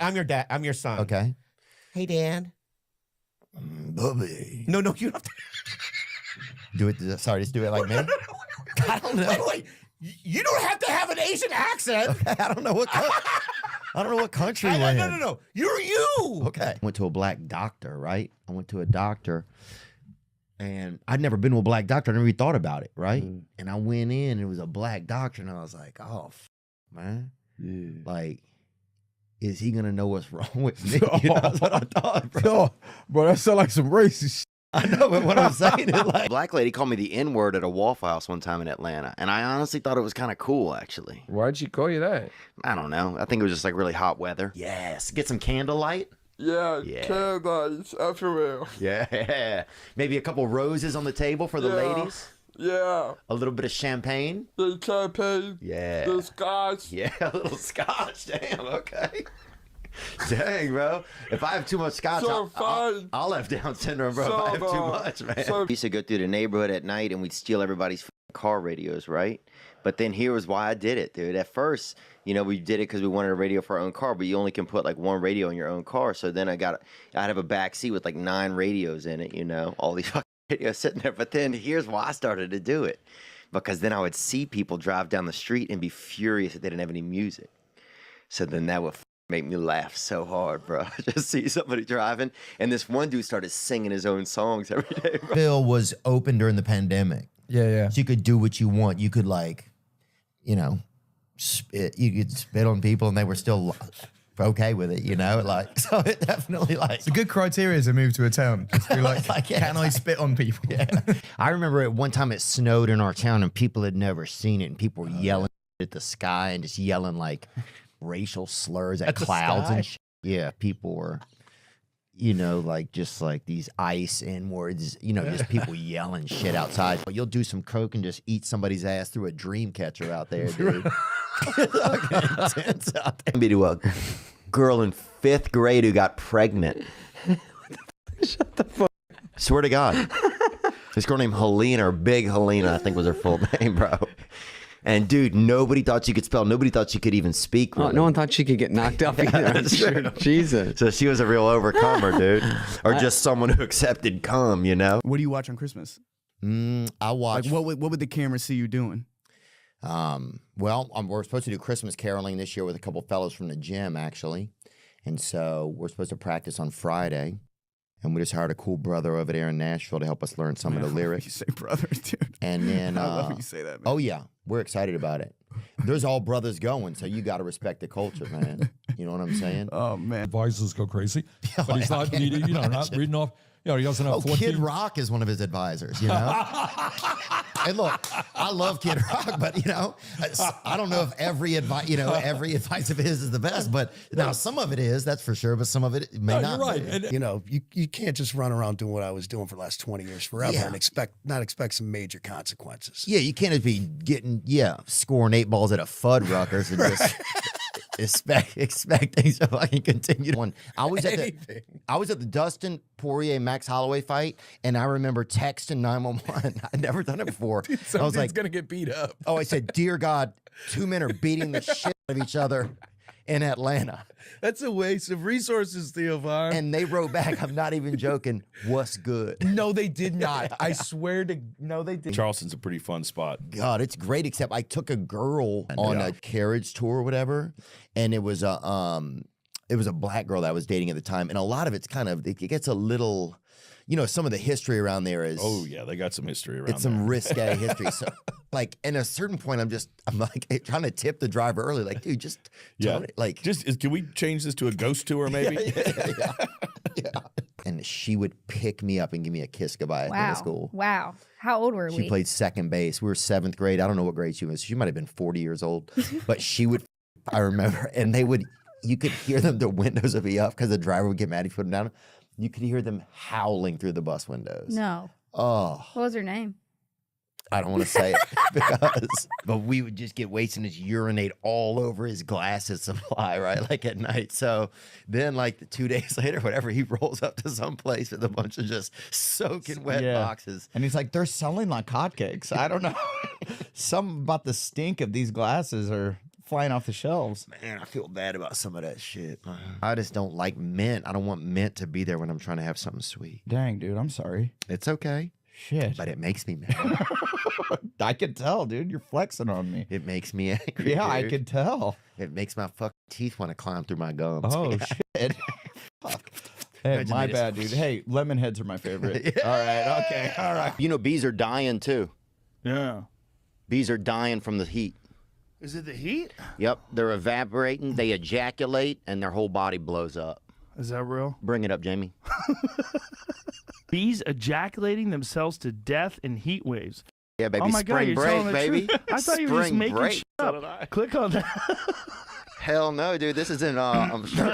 I'm your dad. I'm your son. Okay. Hey, Dad. Bubby. No, you don't have to. Do it. Sorry, just do it like me. I don't know. Wait. You don't have to have an Asian accent. Okay, I don't know what. I don't know what country we're in. No. You're you. Okay. I went to a black doctor, right? I went to a doctor, and I'd never been to a black doctor. I never even thought about it, right? And I went in, and it was a black doctor, and I was like, oh, man. Yeah. Like, is he going to know what's wrong with me? You know, that's what I thought, bro. No, bro, that sounds like some racist shit. I know, but what I'm saying is like... Black lady called me the N-word at a Waffle House one time in Atlanta, and I honestly thought it was kind of cool, actually. Why'd she call you that? I don't know. I think it was just like really hot weather. Yes. Get some candlelight. Yeah. Candlelight everywhere. Yeah. Maybe a couple roses on the table for the ladies. Yeah. A little bit of champagne. The champagne. Yeah. The scotch. Yeah, a little scotch. Damn, okay. Dang, bro. If I have too much scotch, I'll have Down syndrome, bro. If I have too much, man. We used to go through the neighborhood at night and we'd steal everybody's car radios, right? But then here was why I did it, dude. At first, you know, we did it because we wanted a radio for our own car, but you only can put like one radio in your own car. So then I'd have a back seat with like 9 radios in it, you know, all these fucking radios sitting there. But then here's why I started to do it. Because then I would see people drive down the street and be furious that they didn't have any music. So then that would make me laugh so hard, bro. Just see somebody driving, and this one dude started singing his own songs every day, bro. Bill was open during the pandemic. Yeah. So you could do what you want. You could like, you know, you could spit on people and they were still okay with it, you know? Like, so it definitely like... It's a good criteria to move to a town. Just be like, can I spit on people? Yeah. I remember at one time it snowed in our town and people had never seen it and people were yelling at the sky and just yelling like racial slurs at clouds and shit. Yeah, people were, you know, like just like these ice N-words, you know, just people yelling shit outside. But you'll do some coke and just eat somebody's ass through a dream catcher out there, dude. It's intense out there. Be to a girl in 5th grade who got pregnant. Shut the fuck. Swear to God. This girl named Helena, or Big Helena, I think was her full name, bro. And dude, nobody thought she could spell. Nobody thought she could even speak. Really. Oh, no one thought she could get knocked up either. That's true. Jesus. So she was a real overcomer, dude. Or just someone who accepted cum, you know? What do you watch on Christmas? I watch. Like, what would the camera see you doing? Well, we're supposed to do Christmas caroling this year with a couple fellows from the gym, actually. And so we're supposed to practice on Friday. And we just hired a cool brother over there in Nashville to help us learn some of the lyrics. You say brother, dude. And then, I love when you say that, man. Oh yeah, we're excited about it. There's all brothers going, so you got to respect the culture, man. You know what I'm saying? Oh man, advisors go crazy, but he's not, you know, not reading off. You know, he doesn't have 14. Kid Rock is one of his advisors, you know? And look, I love Kid Rock, but, you know, I don't know if every advice of his is the best, but now some of it is, that's for sure, but some of it may not. You're right. Be. And, you know, you can't just run around doing what I was doing for the last 20 years forever and not expect some major consequences. Yeah, you can't just be getting, scoring 8 balls at a Fuddruckers and just expect things to fucking continue. I was at the Dustin Poirier Max Holloway fight, and I remember texting 911. I'd never done it before. Dude, I was like, gonna get beat up. Oh, I said, dear God, 2 men are beating the shit out of each other in Atlanta. That's a waste of resources, Theo Var. And they wrote back, I'm not even joking, what's good? No, they did not. I swear to, no, they did. Charleston's a pretty fun spot. God, it's great, except I took a girl on a carriage tour or whatever, and it was a black girl that I was dating at the time, and a lot of it's kind of, it gets a little, you know, some of the history around there is. Oh yeah, they got some history around. It's some risque history. So, like, at a certain point, I'm like trying to tip the driver early, like, dude, just tell me, like, can we change this to a ghost tour, maybe? Yeah. And she would pick me up and give me a kiss goodbye at the end of school. Wow. How old were we? She played second base. We were 7th grade. I don't know what grade she was. She might have been 40 years old, but she would. I remember, and you could hear them. The windows would be up because the driver would get mad if you put them down. You could hear them howling through the bus windows. No. Oh. What was her name? I don't want to say it but we would just get wasted and just urinate all over his glasses supply, right? Like at night. So then like 2 days later, whatever, he rolls up to some place with a bunch of just soaking wet boxes. And he's like, they're selling like hotcakes. I don't know. Something about the stink of these glasses are flying off the shelves. Man, I feel bad about some of that shit. I just don't like mint. I don't want mint to be there when I'm trying to have something sweet. Dang, dude, I'm sorry. It's okay. Shit. But it makes me mad. I can tell, dude. You're flexing on me. It makes me angry. Yeah, I dude. can tell. It makes my fucking teeth want to climb through my gums. Oh, shit. Fuck. Hey, Imagine my they bad, just- dude. Hey, lemon heads are my favorite. All right, okay, all right. You know, bees are dying too. Yeah. Bees are dying from the heat. Is it the heat? Yep, they're evaporating, they ejaculate, and their whole body blows up. Is that real? Bring it up, Jamie. Bees ejaculating themselves to death in heat waves. Yeah, baby, Oh my God, spring you're break, telling the baby. truth. I thought you were just Spring making break. shit up. Click on that. Hell no, dude. This is in, I'm sure,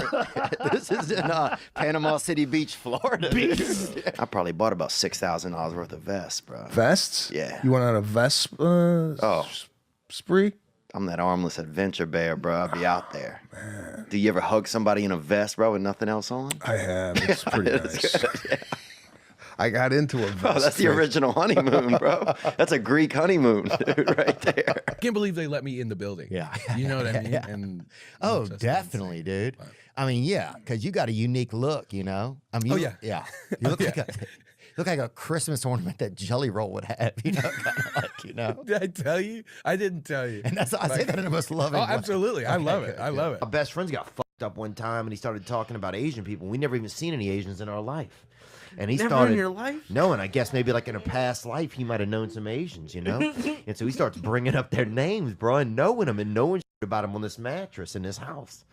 this is in Panama City Beach, Florida. Dude. I probably bought about $6,000 worth of vests, bro. Vests? Yeah. You went on a vest spree? I'm that armless adventure bear, bro. I'll be out there. Do you ever hug somebody in a vest, bro, with nothing else on? I have. It's pretty nice. Yeah. I got into a vest. Oh, that's the original honeymoon, bro. That's a Greek honeymoon, dude, right there. I can't believe they let me in the building. Yeah. You know what I mean? Yeah. And Oh, definitely, dude. I mean, yeah, because you got a unique look, you know? I mean, yeah. You look like a Christmas ornament that Jelly Roll would have, you know? Kind of like, you know? Did I tell you? I didn't tell you. And that's I say that in the most loving Oh, way. absolutely. I love it. I love it. My best friends got fucked up one time, and he started talking about Asian people. We never even seen any Asians in our life. And he Never started in your life? No, and I guess maybe like in a past life he might have known some Asians, you know. And so he starts bringing up their names, bro, and knowing them and knowing shit about them on this mattress in this house.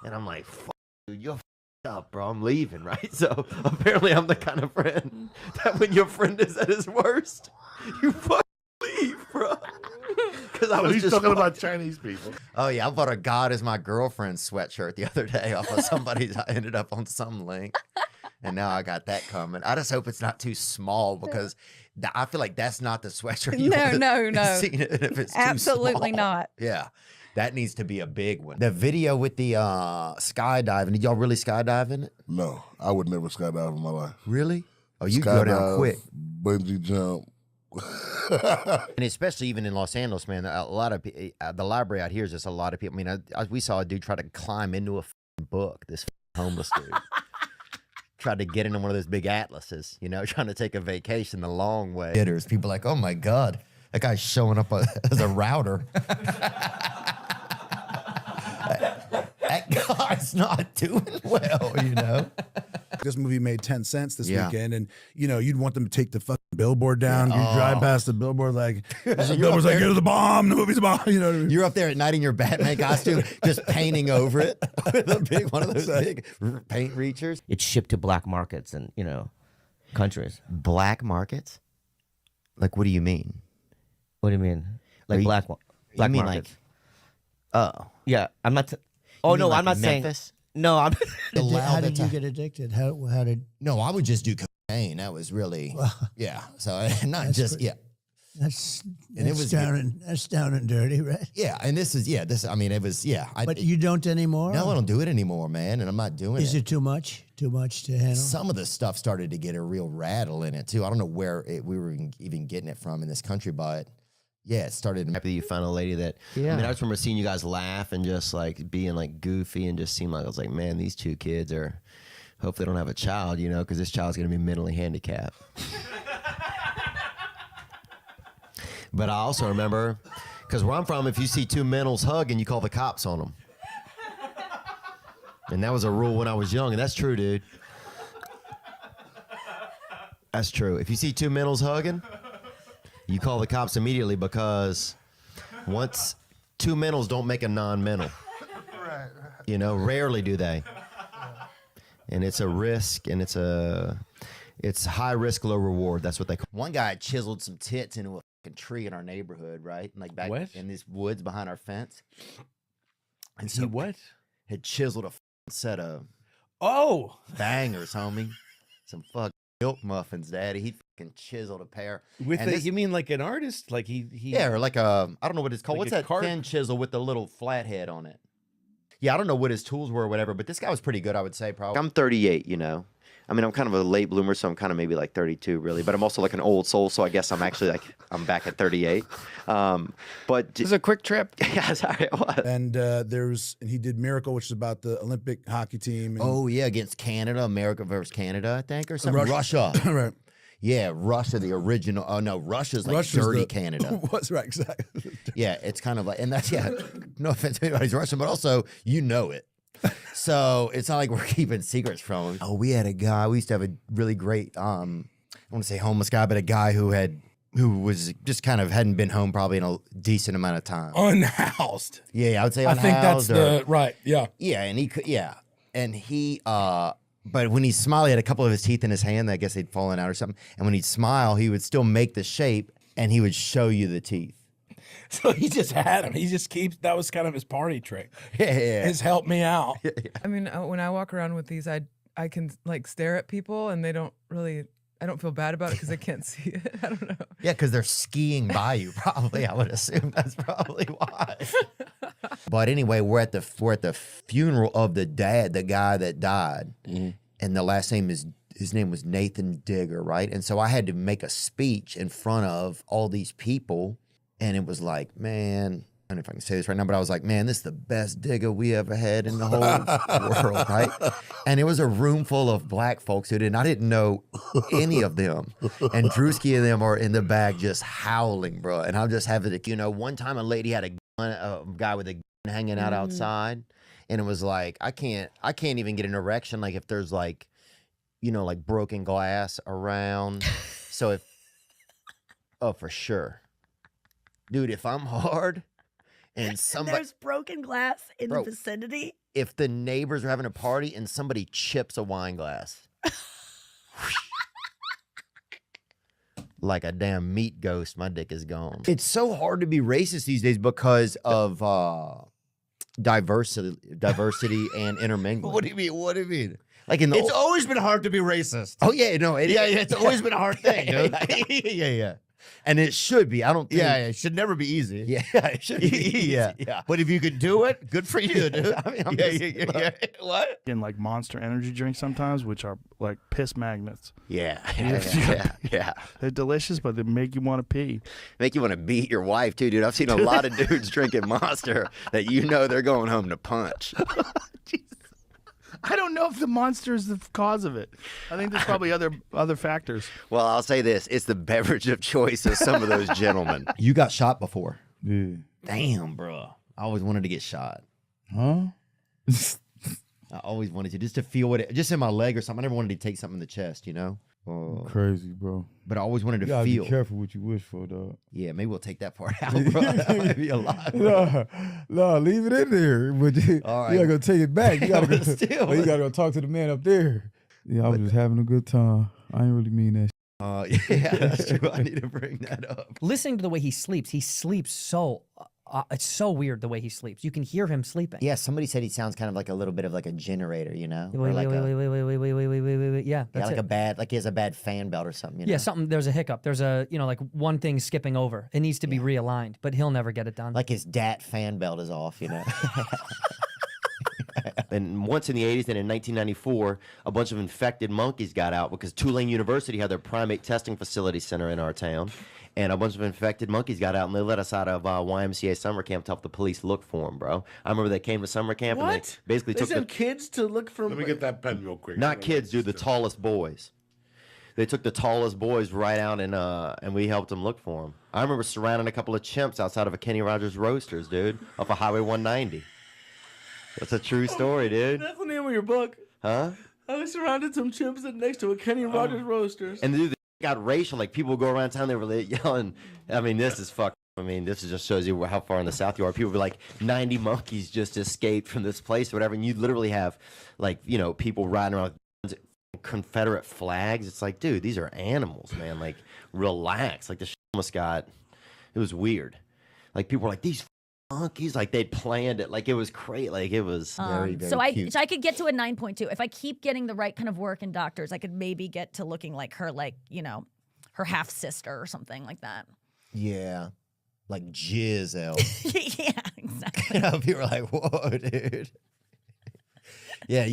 And I'm like, fuck, dude, you're fucked up, bro. I'm leaving, right? So apparently I'm the kind of friend that when your friend is at his worst, you fucking leave, bro. Because I was he's just talking about Chinese people. Oh yeah, I bought a God is my girlfriend sweatshirt the other day off of somebody's. I ended up on some link. And now I got that coming. I just hope it's not too small because I feel like that's not the sweatshirt. You No. seen it if it's Absolutely too small. not. Yeah, that needs to be a big one. The video with the skydiving. Did y'all really skydive in it? No, I would never skydive in my life. Really? Oh, you go down quick. Bungee jump. And especially even in Los Angeles, man, a lot of the library out here is just a lot of people. I mean, we saw a dude try to climb into a book. This homeless dude. Tried to get into one of those big atlases, you know, trying to take a vacation the long way. Hitters, people like, oh my God, that guy's showing up as a router. That guy's not doing well, you know. This movie made 10 cents this Yeah. weekend, and you know you'd want them to take the fucking billboard down. You drive past the billboard like the billboard's like, "Here's the bomb. The movie's a bomb." You know what I mean? You're up there at night in your Batman costume, just painting over it with a big one of those big paint reachers. It's shipped to black markets and countries. Black markets? Like, what do you mean? What do you mean? Like black mean markets? Like, oh Yeah, I'm not. You mean I'm like not Memphis? saying. No, I'm. How did you get addicted? How did? No, I would just do cocaine. That was really, yeah. So not just, yeah. That's And it was that's down and dirty, right? Yeah, and this is, I mean, it was, yeah. But you don't anymore? No, I don't do it anymore, man, and I'm not doing Is it too much? Too much to handle? Some of the stuff started to get a real rattle in it, too. I don't know where we were even getting it from in this country, but yeah, it started. Happy that you found a lady that. Yeah. I mean, I just remember seeing you guys laugh and just like being like goofy and just seemed like I was like, man, these two kids are. Hope they don't have a child, you know, because this child's gonna be mentally handicapped. But I also remember, because where I'm from, if you see two mentals hugging, you call the cops on them. And that was a rule when I was young, and that's true, dude. That's true. If you see two mentals hugging, you call the cops immediately because once two mentals don't make a non-mental. Right. You know, rarely do they. And it's a risk, and it's high risk, low reward. That's what they call it. One guy chiseled some tits into a fucking tree in our neighborhood, right? Like back in these woods behind our fence. And so what? Had chiseled a set of bangers, homie. Some fucking milk muffins, daddy. He fucking chiseled a pair. You mean like an artist? Like he Yeah, or like a, I don't know what it's called. Like What's a that cart? thin chisel with the little flat head on it? Yeah, I don't know what his tools were or whatever, but this guy was pretty good, I would say, probably. I'm 38, you know. I mean, I'm kind of a late bloomer, so I'm kind of maybe like 32, really. But I'm also like an old soul, so I guess I'm actually like I'm back at 38. But This is a quick trip. Yeah, sorry, it was. And he did Miracle, which is about the Olympic hockey team. And Oh, yeah, against Canada, America versus Canada, I think, or something. Russia. Right. Yeah, Russia, the original. Oh, no, Russia's like dirty Canada. What's right, exactly. Yeah, it's kind of like, and that's, yeah, no offense to anybody's Russian, but also, you know it. So it's not like we're keeping secrets from him. Oh, we had a guy, we used to have a really great, I want to say homeless guy, but a guy who was just kind of hadn't been home probably in a decent amount of time. Unhoused. Yeah, I would say I unhoused. think that's the right. Yeah. Yeah, and he could, yeah. And he, but when he'd smile, he had a couple of his teeth in his hand that I guess they'd fallen out or something. And when he'd smile, he would still make the shape and he would show you the teeth. So he just had him. He just keeps, that was kind of his party trick. Yeah. His help me out. I mean, when I walk around with these, I can like stare at people and they don't really, I don't feel bad about it because I can't see it. I don't know. Yeah, because they're skiing by you, probably. I would assume that's probably why. But anyway, we're at the funeral of the dad, the guy that died, and the last name is his name was Nathan Digger, right? And so I had to make a speech in front of all these people, and it was like, man. I don't know if I can say this right now, but I was like, man, this is the best digger we ever had in the whole world, right? And it was a room full of black folks who didn't, I didn't know any of them. And Drewski and them are in the back just howling, bro. And I'm just having to, you know, one time a lady had a gun, a guy with a gun hanging out outside. And it was like, I can't even get an erection. Like if there's like, you know, like broken glass around. So oh, for sure. Dude, if I'm hard, and there's broken glass in the vicinity. If the neighbors are having a party and somebody chips a wine glass, like a damn meat ghost, my dick is gone. It's so hard to be racist these days because of diversity and intermingling. What do you mean? What do you mean? Like in it's always been hard to be racist. Oh yeah, no, it's always been a hard thing, dude. yeah. And it should be. I don't think. Yeah, it should never be easy. Yeah, it should be easy. Yeah. But if you could do it, good for you, dude. I mean, yeah. What? And like Monster energy drinks sometimes, which are like piss magnets. Yeah. They're delicious, but they make you want to pee. Make you want to beat your wife too, dude. I've seen a lot of dudes drinking Monster that you know they're going home to punch. I don't know if the Monster is the cause of it. I think there's probably other factors. Well, I'll say this: it's the beverage of choice of some of those gentlemen. You got shot before. Yeah. Damn, bro. I always wanted to get shot. Huh? I always wanted to, just to feel just in my leg or something. I never wanted to take something in the chest, you know? Crazy, bro. But I always wanted to you gotta feel. Be careful what you wish for, dog. Yeah, maybe we'll take that part out, bro. That might be a lot. No, leave it in there. But you gotta go take it back. You gotta go. You gotta go talk to the man up there. Yeah, I was just having a good time. I ain't really mean that. Yeah, that's true. I need to bring that up. Listening to the way he sleeps so. It's so weird the way he sleeps. You can hear him sleeping. Yeah, somebody said he sounds kind of like a little bit of like a generator, you know? Wait. Yeah, that's like it. like he has a bad fan belt or something. You know? Yeah, something. There's a hiccup. There's a like one thing skipping over. It needs to be realigned, but he'll never get it done. Like his DAT fan belt is off, you know? And once in the 80s and in 1994, a bunch of infected monkeys got out because Tulane University had their primate testing facility center in our town. And a bunch of infected monkeys got out, and they let us out of YMCA summer camp to help the police look for them, bro. I remember they came to summer camp and they basically took sent kids to look for. Let me get that pen real quick. Not kids, dude, the tallest boys. They took the tallest boys right out, and we helped them look for them. I remember surrounding a couple of chimps outside of a Kenny Rogers Roasters, dude, off of Highway 190. That's a true story, dude. That's the name of your book. Huh? I surrounded some chimps next to a Kenny Rogers Roasters. And dude, they got racial. Like people go around town, they were yelling. I mean, this is fuck. I mean, this just shows you how far in the South you are. People were like, 90 monkeys just escaped from this place or whatever. And you literally have, like, you know, people riding around with Confederate flags. It's like, dude, these are animals, man. Like, relax. Like, the shit almost got, it was weird. Like, people were like, these monkeys, like they'd planned it, like it was crazy, like it was very, very so cute. I could get to a 9.2 if I keep getting the right kind of work and doctors. I could maybe get to looking like her, like, you know, her half sister or something like that. Yeah, like Giselle. Yeah, exactly. You know, people are like, whoa, dude. Yeah.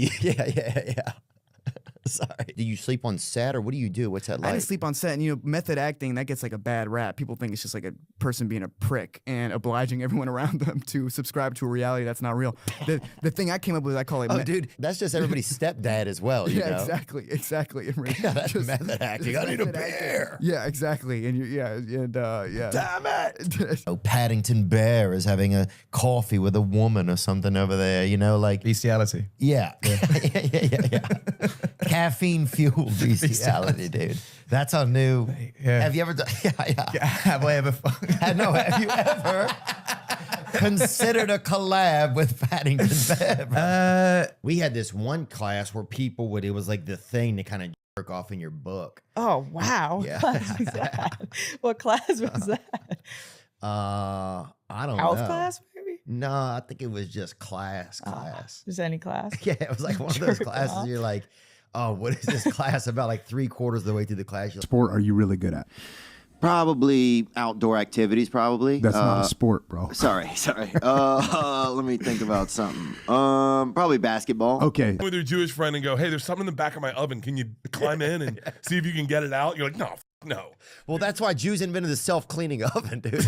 Sorry. Do you sleep on set or what do you do? What's that I like? didn't sleep on set, and method acting that gets like a bad rap. People think it's just like a person being a prick and obliging everyone around them to subscribe to a reality that's not real. The thing I came up with, I call it. Dude, that's just everybody's stepdad as well. You know? Exactly. Yeah, that's method acting. I need a beer. Yeah, exactly. And yeah. Damn it! Oh, Paddington Bear is having a coffee with a woman or something over there. You know, like bestiality. Yeah. Yeah. Caffeine fueled bestiality, dude. That's our new. Yeah. Have you ever done? Yeah. Have I ever? No. Have you ever considered a collab with Paddington Bear? We had this one class where people would. It was like the thing to kind of jerk off in your book. Oh wow! Yeah. What class was that? What class was that? I don't Health know. class, maybe? No, I think it was just class. Just any class. Yeah, it was like one of those Jerk classes. off. You're like, oh, what is this class about? Like 3/4 of the way through the class. You're like, Sport are you really good at? Probably outdoor activities, probably. That's not a sport, bro. Sorry. Let me think about something. Probably basketball. Okay. With your Jewish friend and go, hey, there's something in the back of my oven. Can you climb in and see if you can get it out? You're like, no, no. Well, that's why Jews invented the self-cleaning oven, dude.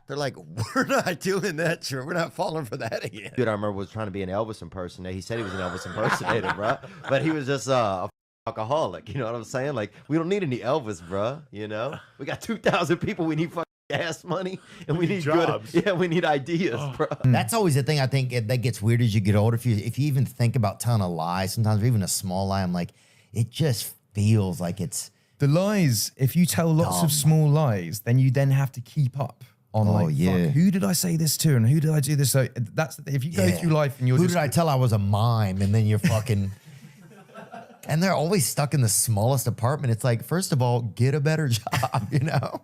They're like, we're not doing that. Sure, we're not falling for that again. Dude, I remember was trying to be an Elvis impersonator. He said he was an Elvis impersonator, bro. But he was just a alcoholic. You know what I'm saying? Like, we don't need any Elvis, bro. You know? We got 2,000 people. We need fucking gas money. And we need jobs. good. Yeah, we need ideas, bro. That's always the thing I think that gets weird as you get older. If you even think about telling a lie, sometimes or even a small lie, I'm like, it just feels like it's The lies, if you tell lots of small lies, then you then have to keep up on fuck, who did I say this to and who did I do this? So that's if you go through life and you're who did I tell I was a mime? And then you're fucking and they're always stuck in the smallest apartment. It's like, first of all, get a better job, you know?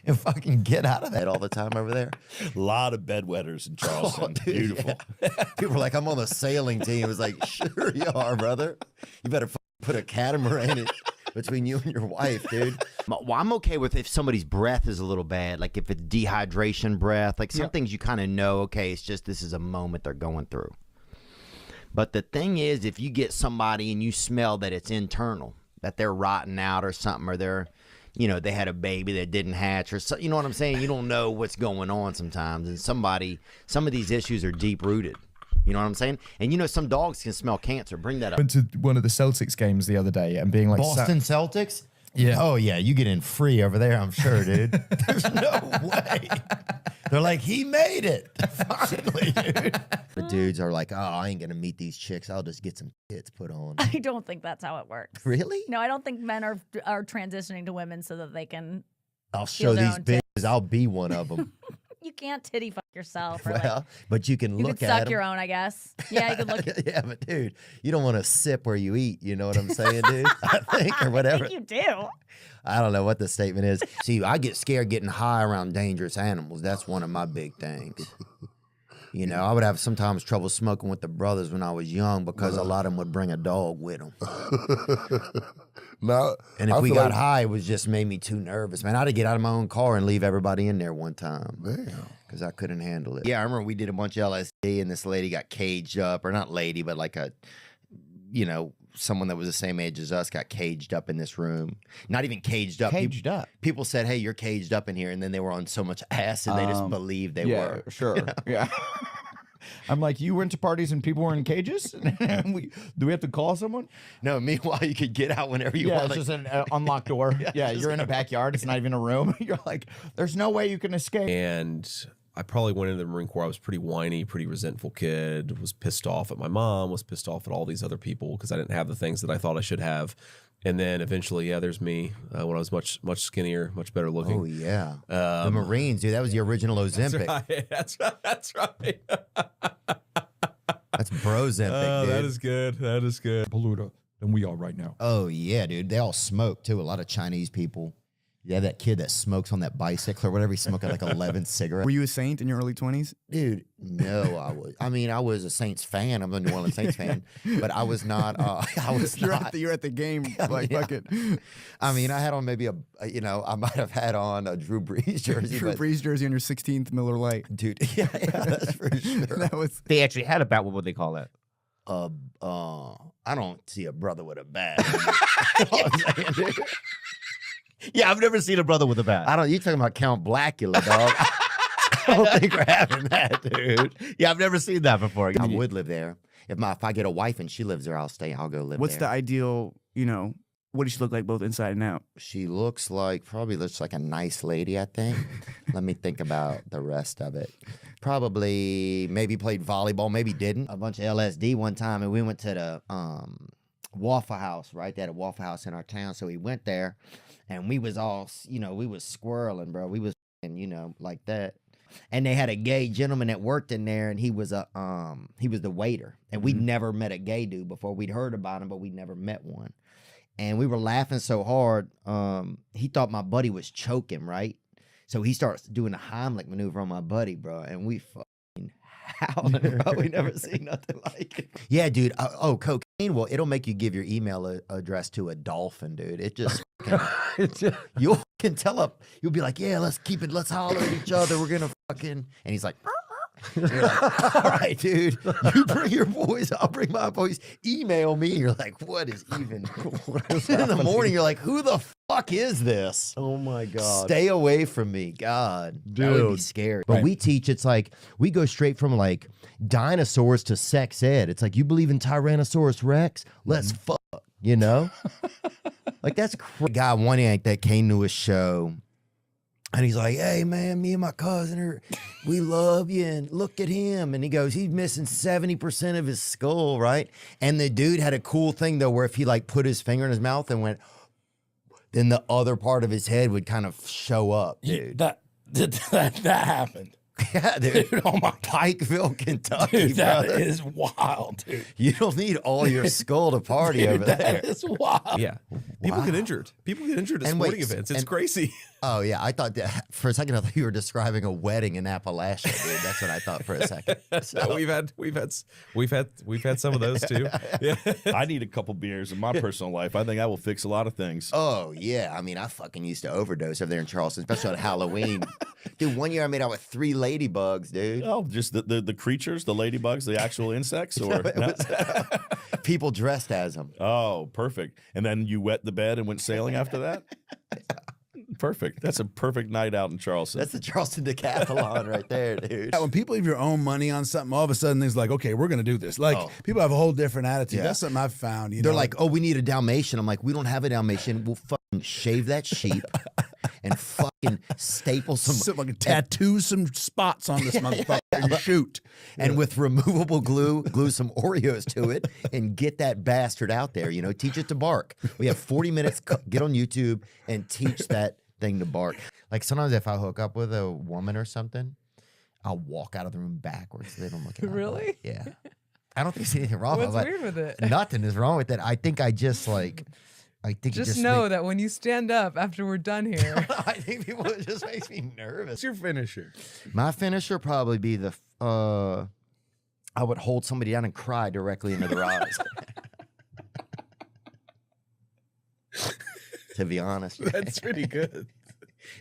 And fucking get out of that all the time over there. A lot of bedwetters in Charleston. Dude, Beautiful. yeah. People are like, I'm on the sailing team. It was like, sure you are, brother. You better put a catamaran in between you and your wife, dude. Well, I'm okay with if somebody's breath is a little bad, like if it's dehydration breath, like some things you kind of know, okay, it's just this is a moment they're going through. But the thing is, if you get somebody and you smell that it's internal, that they're rotting out or something, or they're, you know, they had a baby that didn't hatch or so, you know what I'm saying? You don't know what's going on sometimes. And some of these issues are deep rooted. You know what I'm saying? And you know, some dogs can smell cancer. Bring that up. Went to one of the Celtics games the other day and being like, Boston Celtics? Yeah. Oh, yeah. You get in free over there, I'm sure, dude. There's no way. They're like, he made it. Finally, dude. The dudes are like, oh, I ain't going to meet these chicks. I'll just get some tits put on. I don't think that's how it works. Really? No, I don't think men are transitioning to women so that they can. I'll show these bitches. I'll be one of them. You can't titty fuck yourself. Or Well, but you can you look could at suck them. your own, I guess. Yeah, you could look. Yeah, but dude, you don't want to sip where you eat. You know what I'm saying, dude? I think, or whatever. I think you do. I don't know what the statement is. See, I get scared getting high around dangerous animals. That's one of my big things. You know, I would have sometimes trouble smoking with the brothers when I was young because a lot of them would bring a dog with them. No, And if I we feel got like- high, it was just made me too nervous. Man, I had to get out of my own car and leave everybody in there one time. Damn. Because I couldn't handle it. Yeah, I remember we did a bunch of LSD and this lady got caged up, or not lady, but like a, you know, someone that was the same age as us got caged up in this room. Not even caged up. Caged up. People said, hey, you're caged up in here. And then they were on so much acid, they just believed they yeah, were. Sure. You know? Yeah. I'm like, you went to parties and people were in cages? Do we have to call someone? No, meanwhile, you could get out whenever you Yeah, want. it's just an unlocked door. Yeah, you're in a backyard. It's not even a room. You're like, there's no way you can escape. And I probably went into the Marine Corps. I was pretty whiny, pretty resentful kid, was pissed off at my mom, was pissed off at all these other people because I didn't have the things that I thought I should have. And then eventually, yeah, there's me when I was much skinnier, much better looking. Oh, yeah. The Marines, dude, that was the original Ozempic. That's right. That's right. That's Brozempic, dude. That is good. That is good. Polluter than we are right now. Oh, yeah, dude. They all smoke, too. A lot of Chinese people. Yeah, that kid that smokes on that bicycle or whatever. He's smoking like 11 cigarettes. Were you a Saint in your early 20s? Dude, no, I mean, I was a Saints fan. I'm a New Orleans Saints fan, but I was not. I was not. You're at the game, like yeah. fuck it. I mean, I had on maybe I might have had on a Drew Brees jersey. Drew Brees jersey on your 16th Miller Lite, dude. Yeah, that's for sure. That was. They actually had a bat. What would they call that? I don't see a brother with a bat. You know what I'm saying, dude? Yeah, I've never seen a brother with a bat. I don't. You talking about Count Blackula, dog? I don't think we're having that, dude. Yeah, I've never seen that before. I would live there. If I get a wife and she lives there, I'll stay. I'll go live What's there. the ideal? What does she look like both inside and out? She looks like a nice lady, I think. Let me think about the rest of it. Probably maybe played volleyball, maybe didn't. A bunch of LSD one time, and we went to the Waffle House, right? They had a Waffle House in our town, so we went there, and we was all, we was squirreling, bro. We was, like that. And they had a gay gentleman that worked in there, and he was the waiter. And we'd never met a gay dude before. We'd heard about him, but we'd never met one. And we were laughing so hard, he thought my buddy was choking, right? So he starts doing a Heimlich maneuver on my buddy, bro. And we fucking howling, bro. We never seen nothing like it. Yeah, dude. Cocaine, well, it'll make you give your email address to a dolphin, dude. It just, you can tell up. You'll be like, yeah, let's holler at each other. We're going to fucking, and he's like, you're like, all right, dude, you bring your boys, I'll bring my boys. Email me. You're like, what is even? In the morning, you're like, who the fuck is this? Oh my God. Stay away from me. God, Dude. that would be scary. But we teach, it's like, we go straight from like dinosaurs to sex ed. It's like, you believe in Tyrannosaurus Rex? Let's fuck, Like, that's crazy. Guy one yank that came to a show. And he's like, hey, man, me and my cousin, we love you, and look at him. And he goes, he's missing 70% of his skull, right? And the dude had a cool thing, though, where if he, put his finger in his mouth and went, then the other part of his head would kind of show up, dude. That happened. Yeah, dude. Oh my, Pikeville, Kentucky, Dude, that brother. is wild, dude. You don't need all your skull to party over there. That is wild. Yeah. People get injured. People get injured at sporting events. It's crazy. Oh yeah, I thought that for a second. I thought you were describing a wedding in Appalachia, dude. That's what I thought for a second. So. We've had some of those too. Yeah. I need a couple beers in my personal life. I think I will fix a lot of things. Oh yeah, I mean, I fucking used to overdose over there in Charleston, especially on Halloween. Dude, one year I made out with 3 ladybugs, dude. Oh, just the creatures, the ladybugs, the actual insects, or no? People dressed as them. Oh, perfect. And then you wet the bed and went sailing after that. Perfect. That's a perfect night out in Charleston. That's the Charleston Decathlon right there, dude. Yeah, when people have your own money on something, all of a sudden it's like, okay, we're gonna do this. Like people have a whole different attitude. Yeah. That's something I've found. They're like, oh, we need a Dalmatian. I'm like, we don't have a Dalmatian. We'll fucking shave that sheep and fucking staple some fucking tattoo some spots on this motherfucker and shoot. And with removable glue some Oreos to it and get that bastard out there. Teach it to bark. We have 40 minutes. Get on YouTube and teach that thing to bark. Like sometimes if I hook up with a woman or something, I'll walk out of the room backwards so they don't look at me. Really? Yeah. I don't think there's anything wrong with it. What's weird with it? Nothing is wrong with it. I think I just Just know that when you stand up after we're done here. I think it just makes me nervous. What's your finisher? My finisher probably be I would hold somebody down and cry directly into their eyes. To be honest. That's pretty good.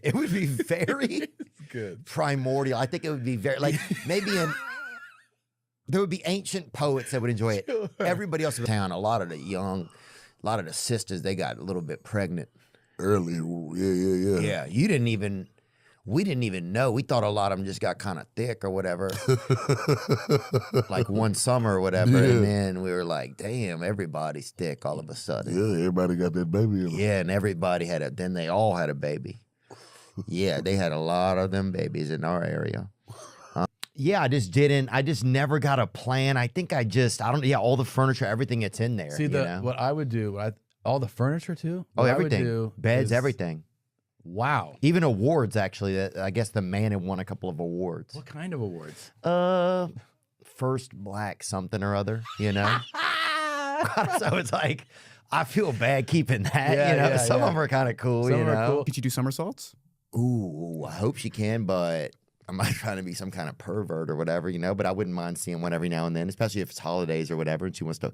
It would be very good. Primordial. I think it would be very there would be ancient poets that would enjoy it. Sure. Everybody else in town, a lot of the sisters, they got a little bit pregnant early. Yeah. Yeah, we didn't even know. We thought a lot of them just got kind of thick or whatever, like one summer or whatever. Yeah. And then we were like, damn, everybody's thick all of a sudden. Yeah, everybody got that baby in them. Yeah, and everybody then they all had a baby. Yeah, they had a lot of them babies in our area. Yeah, I just never got a plan. I think all the furniture, everything that's in there. See, what I would do, all the furniture too? Oh, What I everything. would do Beds, is- everything. Wow. Even awards, actually. I guess the man had won a couple of awards. What kind of awards? First black something or other, So it's like, I feel bad keeping that. Some of them are kind of cool. Some you of them know, are cool. Could you do somersaults? Ooh, I hope she can, but I'm not trying to be some kind of pervert or whatever, but I wouldn't mind seeing one every now and then, especially if it's holidays or whatever, and she wants to,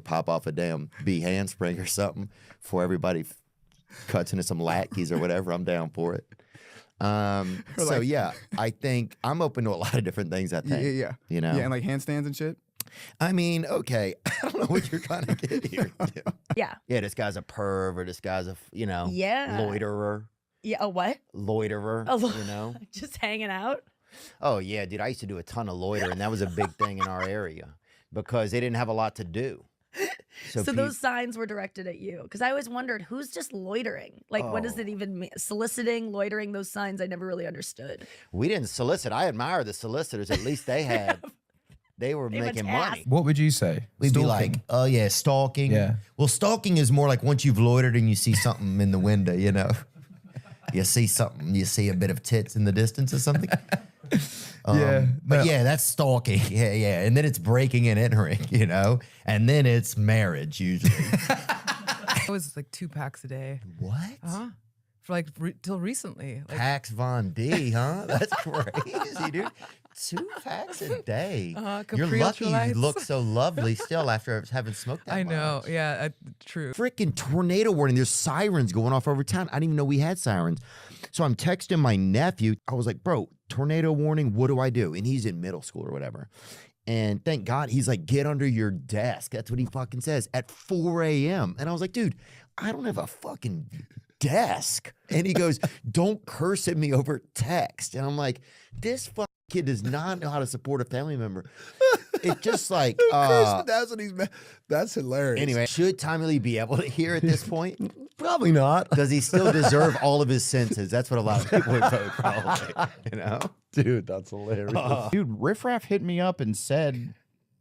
pop off a damn bee handspring or something before everybody cuts into some lackeys or whatever. I'm down for it. So yeah, I think I'm open to a lot of different things. I think. Yeah. Yeah, and like handstands and shit. I mean, okay, I don't know what you're trying to get here. Yeah. Yeah, this guy's a perv or this guy's a Yeah. loiterer. Yeah, a what? Loiterer. Just hanging out. Oh yeah, dude, I used to do a ton of loitering. That was a big thing in our area because they didn't have a lot to do. So those signs were directed at you, because I always wondered who's just loitering. Like, what does it even mean? Soliciting, loitering, those signs I never really understood. We didn't solicit. I admire the solicitors. At least they had. They were making money. What would you say? We'd be like, oh yeah, stalking. Yeah. Well, stalking is more like once you've loitered and you see something in the window, You see something, you see a bit of tits in the distance or something. But yeah, that's stalking. Yeah. And then it's breaking and entering, and then it's marriage usually. It was like 2 packs a day. What? For like till recently. Like, Pax Von D, huh? That's crazy, dude. 2 packs a day. You're lucky you look so lovely still after having smoked that I know. much. Yeah, true. Freaking tornado warning. There's sirens going off over town. I didn't even know we had sirens. So I'm texting my nephew. I was like, bro, tornado warning. What do I do? And he's in middle school or whatever. And thank God he's like, get under your desk. That's what he fucking says at 4 a.m. And I was like, dude, I don't have a fucking desk. And he goes, don't curse at me over text. And I'm like, this fucking kid does not know how to support a family member. It's just like that's what he's. That's hilarious. Anyway, should Tommy Lee be able to hear at this point? Probably not. Does he still deserve all of his senses? That's what a lot of people would vote, probably. Dude, that's hilarious. Dude, Riff Raff hit me up and said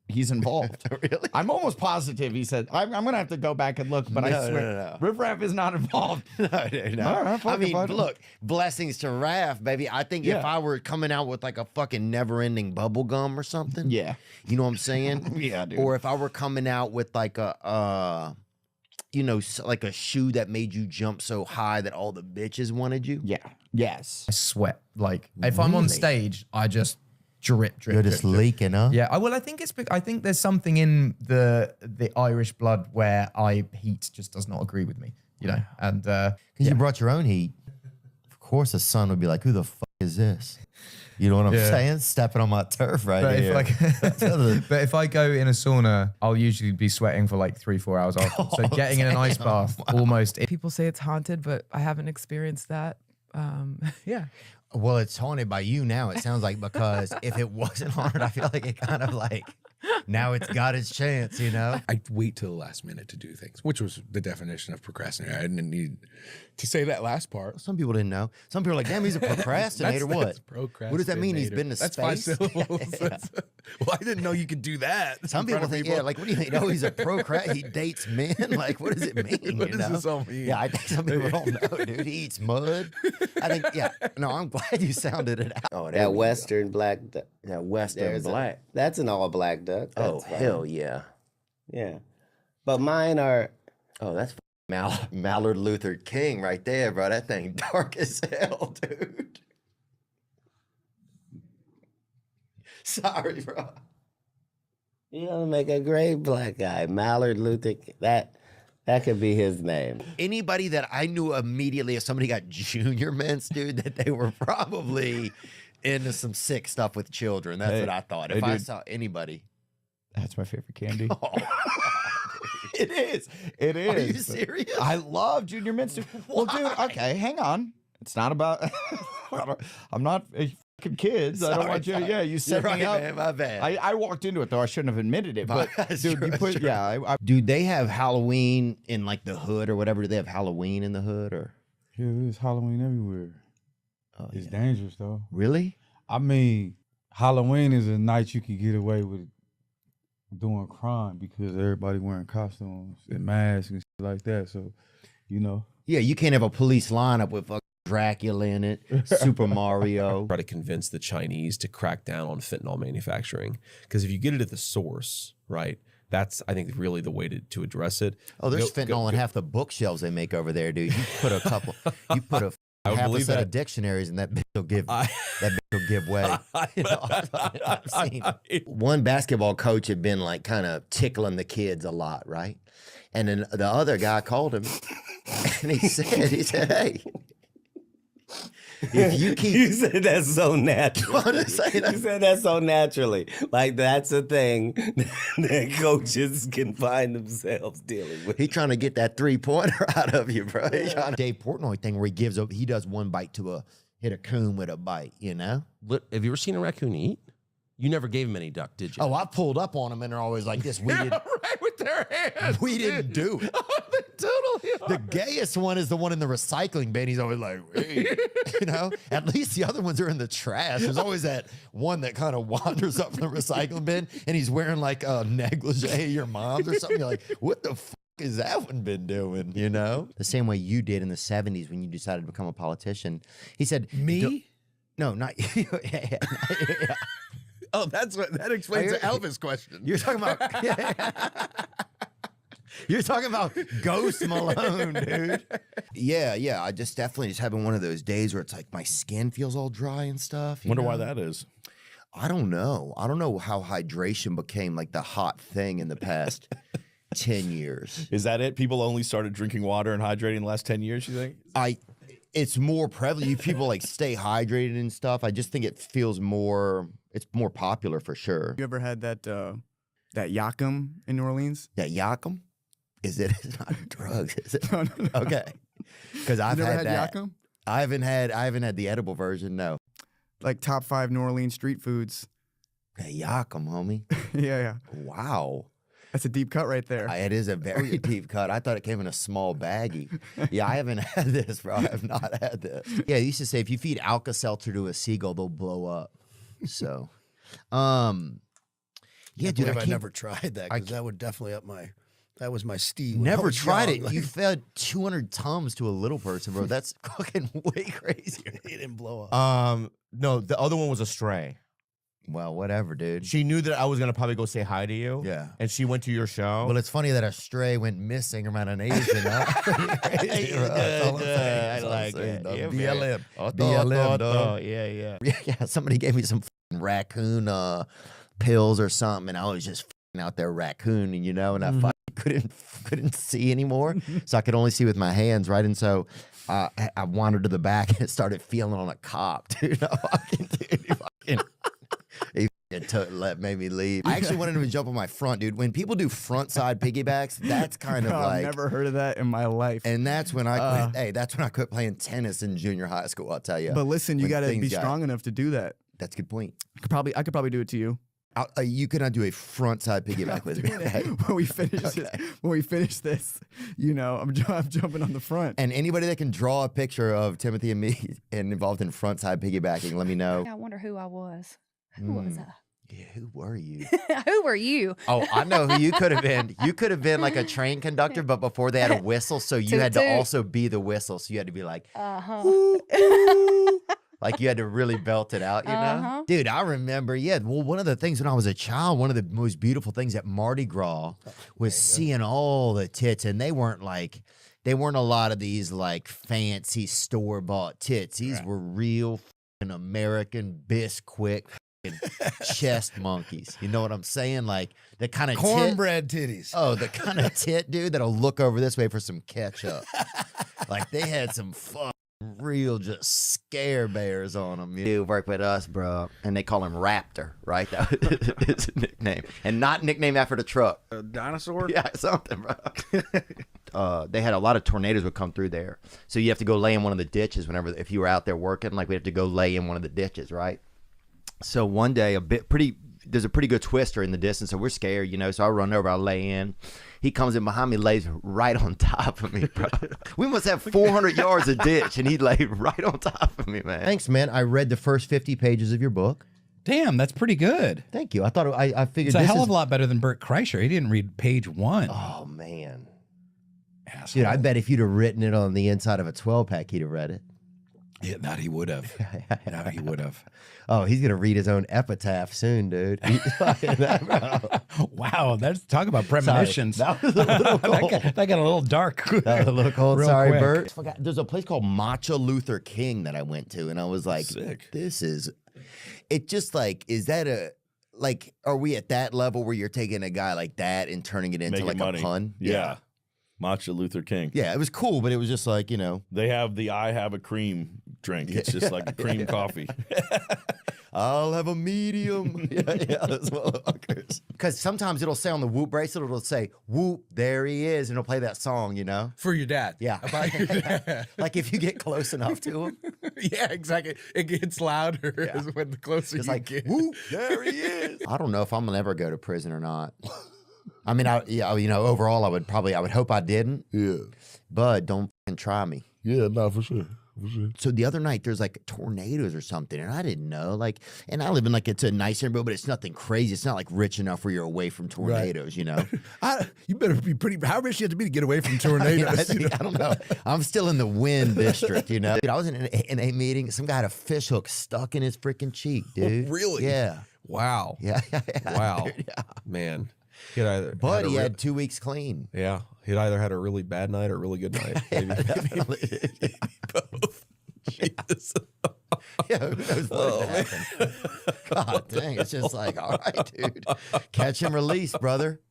he's involved. Really? I'm almost positive he said, I'm going to have to go back and look, but I swear, no. Riff Raff is not involved. No. All right, fuck I it, mean, fuck it. look, blessings to Raph, baby. I think if I were coming out with like a fucking never-ending bubble gum or something, you know what I'm saying? Yeah, dude. Or if I were coming out with like a, like a shoe that made you jump so high that all the bitches wanted you. Yeah. Yes. I sweat. Like if I'm on stage, I just drip. You're just leaking, huh? Yeah. I think I think there's something in the Irish blood where heat just does not agree with me. And because you brought your own heat. Of course, the son would be like, "Who the fuck is this?" You know what I'm saying? Stepping on my turf right here. But if I go in a sauna, I'll usually be sweating for like 3-4 hours after. So getting in an ice bath almost. People say it's haunted, but I haven't experienced that. Yeah. Well, it's haunted by you now, it sounds like, because if it wasn't haunted, I feel like it kind of like, now it's got its chance, I wait till the last minute to do things, which was the definition of procrastinator. I didn't need to say that last part. Some people didn't know. Some people are like, damn, he's a procrastinator. That's What does that mean? He's been to That's space? 5 syllables. Well, I didn't know you could do that. Some people think, like, what do you think? Oh, he's a procrastinator. He dates men. Like, what does it mean? What does this all mean? Yeah, I think some people don't know, dude. He eats mud. I think, no, I'm glad you sounded it out. Oh, that Western black duck. That Western black. That's an all black duck. Oh, hell yeah. Yeah. But mine are. Oh, that's Mallard Luther King right there, bro. That thing dark as hell, dude. Sorry, bro. You're gonna make a great black guy. Mallard Luther King. That could be his name. Anybody that I knew immediately, if somebody got junior mints, dude, that they were probably into some sick stuff with children. That's what I thought. If I saw anybody. That's my favorite candy. Oh, it is. It is. Are you serious? I love Junior Mints. Well, dude, okay, hang on. It's not about. I'm not fucking kids. I don't want you. Yeah, you set me up. Man, my bad. I walked into it though. I shouldn't have admitted it. But dude, you put Dude, they have Halloween in like the hood or whatever. Do they have Halloween in the hood or? Yeah, there's Halloween everywhere. Oh, it's dangerous though. Really? I mean, Halloween is a night you can get away with doing crime because everybody wearing costumes and masks and shit like that. So, Yeah, you can't have a police lineup with fucking Dracula in it, Super Mario. Try to convince the Chinese to crack down on fentanyl manufacturing. Because if you get it at the source, right, That's, I think, really the way to address it. Oh, there's fentanyl in half the bookshelves they make over there, dude. You put a half a set of dictionaries and that bitch will give way. You know, I've seen. One basketball coach had been like kind of tickling the kids a lot, right? And then the other guy called him and he said, hey, if you keep... You said that so naturally. You said that so naturally. Like, that's a thing that coaches can find themselves dealing with. He trying to get that 3-pointer out of you, bro. Dave Portnoy thing where he does one bite to hit a coon with a bite, you know? Have you ever seen a raccoon eat? You never gave him any duck, did you? Oh, I pulled up on them and they're always like this. We didn't, right with their hands. we didn't do it. Totally The gayest one is the one in the recycling bin. He's always like, hey. You know, at least the other ones are in the trash. There's always that one that kind of wanders up from the recycling bin and he's wearing like a negligee your mom's or something. You're like, what the fuck has that one been doing? You know, the same way you did in the 70s when you decided to become a politician. He said, me? No, not you. Yeah. Oh, that explains the Elvis question. You're talking about you're talking about Ghost Malone, dude. Yeah. I definitely just having one of those days where it's like my skin feels all dry and stuff. Wonder why that is. I don't know. I don't know how hydration became like the hot thing in the past 10 years. Is that it? People only started drinking water and hydrating in the last 10 years, you think? It's more prevalent. You people like stay hydrated and stuff. I just think it feels more, it's more popular for sure. You ever had that Yakum in New Orleans? That Yakum? It's not drugs, is it? No. Okay. Because I've never had that. Yakum? I haven't had the edible version, no. Like top 5 New Orleans street foods. That Yakum, homie. Yeah. Wow. That's a deep cut right there. It is a very deep cut. I thought it came in a small baggie. Yeah, I haven't had this, bro. I have not had this. Yeah, they used to say if you feed Alka-Seltzer to a seagull, they'll blow up. So, yeah, dude, I never tried that because that would definitely that was my steed. Never tried it. You fed 200 Tums to a little person, bro. That's fucking way crazier. It didn't blow up. No, the other one was a stray. Well, whatever, dude. She knew that I was gonna probably go say hi to you. Yeah. And she went to your show. Well, it's funny that a stray went missing around an Asian. Crazy, I like it. BLM. Yeah. Somebody gave me some raccoon pills or something, and I was just out there raccooning, you know, and I couldn't see anymore, so I could only see with my hands, right? And so I wandered to the back and started feeling on a cop, dude. He made me leave. I actually wanted him to jump on my front, dude. When people do front side piggybacks, that's kind of like I've never heard of that in my life. And that's when I quit. Hey, that's when I quit playing tennis in junior high school. I'll tell you. But listen, you got to be strong enough to do that. That's a good point. I could probably do it to you. You cannot do a front side piggyback with me. Okay? When we finish this, you know, I'm jumping on the front. And anybody that can draw a picture of Timothy and me and involved in front side piggybacking, let me know. I wonder who I was. Who was I? Yeah, who were you? Who were you? Oh, I know who you could have been. You could have been like a train conductor, but before they had a whistle, so you had to also be the whistle. So you had to be like, like you had to really belt it out, you know? Dude, I remember, one of the things when I was a child, one of the most beautiful things at Mardi Gras was seeing all the tits, and they weren't a lot of these like fancy store-bought tits. These were real American Bisquick chest monkeys. You know what I'm saying? Like the kind of cornbread titties. Oh, the kind of tit, dude, that'll look over this way for some ketchup. Like they had some real just scare bears on them. You work with us, bro, and they call him Raptor, right? That was his nickname, and not nicknamed after the truck. A dinosaur? Yeah, something, bro. They had a lot of tornadoes would come through there, so you have to go lay in one of the ditches if you were out there working. Like we have to go lay in one of the ditches, right? So one day, there's a pretty good twister in the distance, so we're scared, you know. So I run over, I lay in. He comes in behind me, lays right on top of me, bro. We must have 400 yards of ditch, and he laid right on top of me, man. Thanks, man. I read the first 50 pages of your book. Damn, that's pretty good. Thank you. I thought I figured it's a hell of a lot better than Bert Kreischer. He didn't read page 1. Oh man, asshole. Dude, I bet if you'd have written it on the inside of a 12-pack, he'd have read it. Yeah, that he would have. That he would have. Oh, he's gonna read his own epitaph soon, dude. Wow, that's talk about premonitions. Sorry, that was a little cold. that got a little dark. That was a little cold. Real Sorry, quick. Bert. There's a place called Matcha Luther King that I went to, and I was like, Sick. this is. It just like, is that a like? Are we at that level where you're taking a guy like that and turning it into Making like money. a pun? Yeah. Matcha Luther King. Yeah, it was cool, but it was just like, you know. They have the I have a cream drink. It's just like a cream coffee. I'll have a medium. yeah, those motherfuckers. Because sometimes it'll say on the Whoop bracelet, it'll say, Whoop, there he is. And it'll play that song, you know? For your dad. Yeah. About your dad. Like if you get close enough to him. Yeah, exactly. It gets louder as when the closer It's you like, get. Whoop, there he is. I don't know if I'm going to ever go to prison or not. I mean, overall, I would hope I didn't. Yeah. But don't fucking try me. Yeah, no, for sure. For sure. So the other night there's like tornadoes or something, and I didn't know. Like, and I live in like it's a nice neighborhood, but it's nothing crazy. It's not like rich enough where you're away from tornadoes, you know. You better be pretty. How rich you have to be to get away from tornadoes? I don't know. I'm still in the wind district, you know. Dude, I was in a meeting. Some guy had a fish hook stuck in his freaking cheek, dude. Really? Yeah. Wow. Yeah. Wow. Dude, yeah. Man. He'd either But he had 2 weeks clean. Yeah. He'd either had a really bad night or a really good night. Maybe both. Jesus. Yeah, who knows what happened? God dang, it's just like, all right, dude. Catch and release, brother.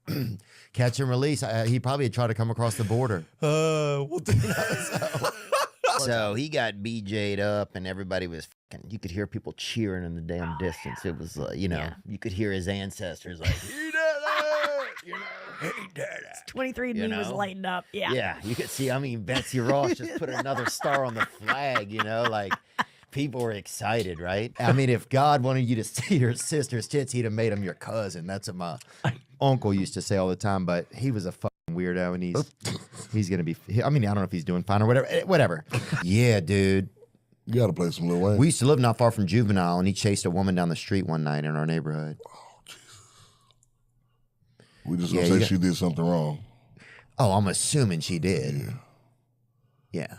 Catch and release. He probably had tried to come across the border. We'll do So he got BJ'd up, and everybody was fucking. You could hear people cheering in the damn distance. It was, you could hear his ancestors like, he did it! You know, he did it. 23andMe was lighting up. Yeah. Yeah, you could see. I mean, Betsy Ross just put another star on the flag. You know, like people were excited, right? I mean, if God wanted you to see your sister's tits, he'd have made him your cousin. That's what my uncle used to say all the time. But he was a fucking weirdo, and he's gonna be. I mean, I don't know if he's doing fine or whatever. Whatever. Yeah, dude. You got to play some Lil Wayne. We used to live not far from Juvenile, and he chased a woman down the street one night in our neighborhood. We just gonna say she did something wrong. Oh, I'm assuming she did. Yeah.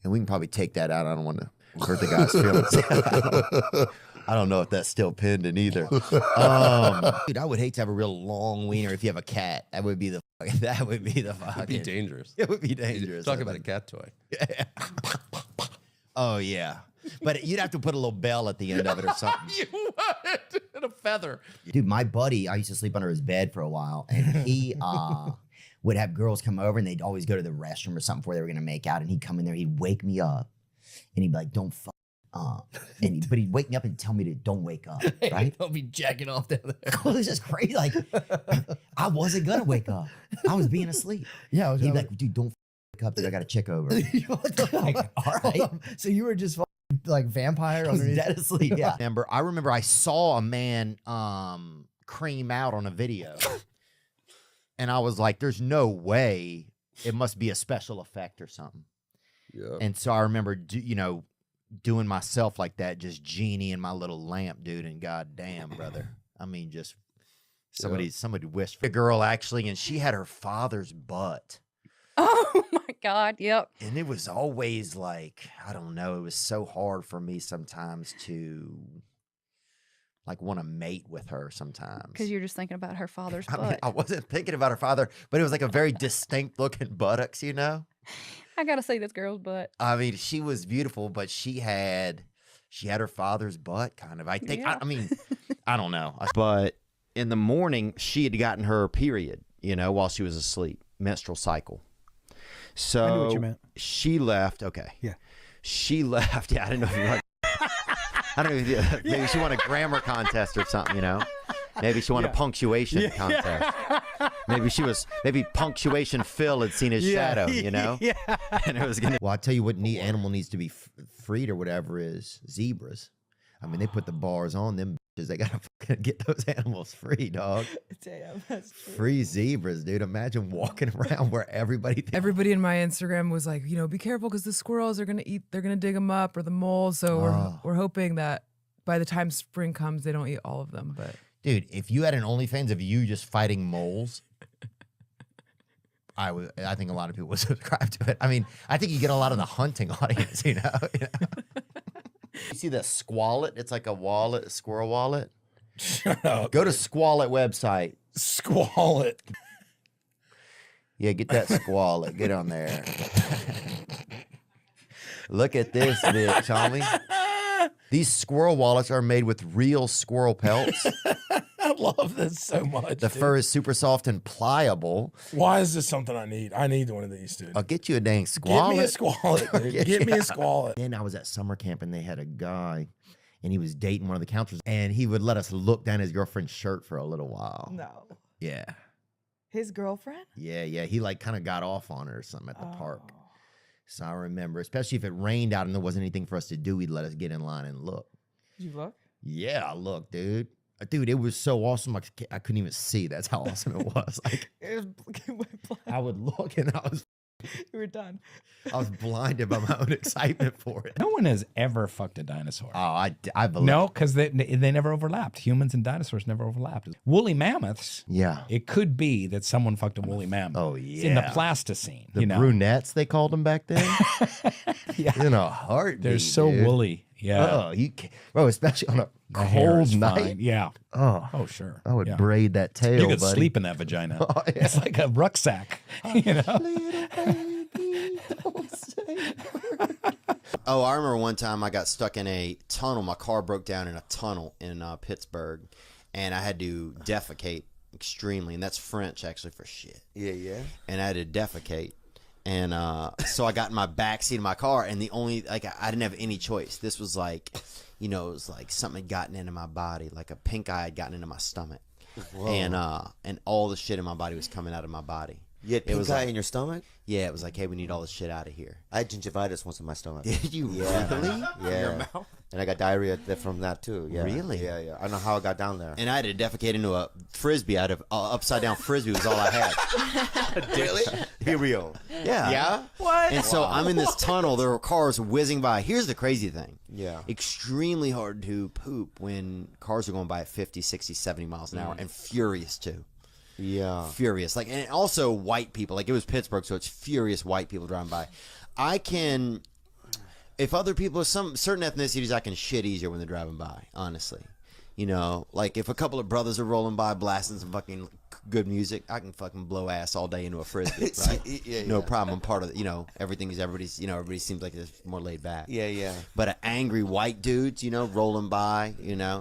And we can probably take that out. I don't want to hurt the guy's feelings. I don't know if that's still pending either. Dude, I would hate to have a real long wiener if you have a cat. That would be the fucking. It'd be dangerous. It would be dangerous. Talk about a cat toy. Yeah. Oh, yeah. But you'd have to put a little bell at the end of it or something. You would. And a feather. Dude, my buddy, I used to sleep under his bed for a while, and he would have girls come over, and they'd always go to the restroom or something before they were going to make out, and he'd come in there, he'd wake me up, and he'd be like, don't fuck up. But he'd wake me up and tell me to don't wake up, right? I'll be jacking off down there. It was just crazy. Like, I wasn't going to wake up. I was being asleep. Yeah. He'd be like, dude, don't wake up, dude. I got to check over. Like, all right. So you were just like vampire I was underneath? dead asleep. Yeah. I remember I saw a man cream out on a video, and I was like, "There's no way it must be a special effect or something." Yeah. And so I remember, doing myself like that, just genie in my little lamp, dude. And goddamn, brother, I mean, just somebody wished for a girl actually, and she had her father's butt. Oh my God. Yep. And it was always like, I don't know, it was so hard for me sometimes to like want to mate with her sometimes. Because you're just thinking about her father's I butt. mean, I wasn't thinking about her father, but it was like a very distinct looking buttocks, you know? I gotta see this girl's butt. I mean, she was beautiful, but she had her father's butt kind of. I think, Yeah. I mean, I don't know. But in the morning, she had gotten her period, while she was asleep, menstrual cycle. So I knew what you meant. She left. Okay. Yeah. She left. Yeah, I didn't know if you want. I don't know. Maybe she won a grammar contest or something. Maybe she won a punctuation contest. Maybe punctuation Phil had seen his shadow. Yeah. And it was gonna. Well, I tell you what, animal needs to be freed or whatever is zebras. I mean, they put the bars on them bitches. They gotta fucking get those animals free, dog. Damn, that's true. Free zebras, dude. Imagine walking around where everybody. Everybody in my Instagram was like, be careful because the squirrels are gonna eat. They're gonna dig them up, or the moles. So we're hoping that by the time spring comes, they don't eat all of them. But dude, if you had an OnlyFans of you just fighting moles, I think a lot of people would subscribe to it. I mean, I think you get a lot of the hunting audience, you know. You see that Squallet? It's like a wallet, a squirrel wallet. Shut up. Go to Squallet website. Squallet. Yeah, get that Squallet. Get on there. Look at this bitch, homie. These squirrel wallets are made with real squirrel pelts. I love this so much. The fur is super soft and pliable. Why is this something I need? I need one of these, dude. I'll get you a dang Squallet. Get me a Squallet, dude. Get me a Squallet. And I was at summer camp and they had a guy and he was dating one of the counselors and he would let us look down his girlfriend's shirt for a little while. No. Yeah. His girlfriend? Yeah. He like kind of got off on her or something at the park. So I remember, especially if it rained out and there wasn't anything for us to do, he'd let us get in line and look. Did you look? Yeah, I looked, dude. Dude, it was so awesome. I couldn't even see. That's how awesome it was. Like, I would look and I was You were done. I was blinded by my own excitement for it. No one has ever fucked a dinosaur. Oh, I believe. No, because they never overlapped. Humans and dinosaurs never overlapped. Woolly mammoths. Yeah. It could be that someone fucked a woolly mammoth. Oh, It's in the yeah. Pleistocene. The brunettes, they called them back then. Yeah. In a heartbeat. They're so dude. woolly. Yeah. Oh, bro, especially on a The hair cold is night. fine. Yeah. Oh, sure. I would Yeah. braid that tail. You could buddy. sleep in that vagina. Oh, yeah. It's like a rucksack. You know? Oh, I remember one time I got stuck in a tunnel. My car broke down in a tunnel in Pittsburgh, and I had to defecate extremely, and that's French actually for shit. Yeah. And I had to defecate, and so I got in my back seat of my car, and the only I didn't have any choice. This was like, it was like something had gotten into my body, like a pink eye had gotten into my stomach, and all the shit in my body was coming out of my body. You had It was pink eye like- in your stomach? Yeah, it was like, hey, we need all this shit out of here. I had gingivitis once in my stomach. Did you Yeah. really? Yeah. In your mouth? And I got diarrhea from that too. Yeah. Really? Yeah. I don't know how I got down there. And I had to defecate into a frisbee. I had an upside down frisbee was all I had. Really? Be real. Yeah. Yeah? What? And so I'm in this tunnel. There were cars whizzing by. Here's the crazy thing. Yeah. Extremely hard to poop when cars are going by at 50, 60, 70 miles an hour and furious too. Yeah. Furious. Like, and also white people. Like, it was Pittsburgh, so it's furious white people driving by. I can, if other people, some certain ethnicities, I can shit easier when they're driving by, honestly. Like if a couple of brothers are rolling by blasting some fucking good music, I can fucking blow ass all day into a frisbee, right? Yeah, no yeah. problem. I'm part of it. Everybody's, everybody seems like it's more laid back. Yeah. But an angry white dudes, rolling by,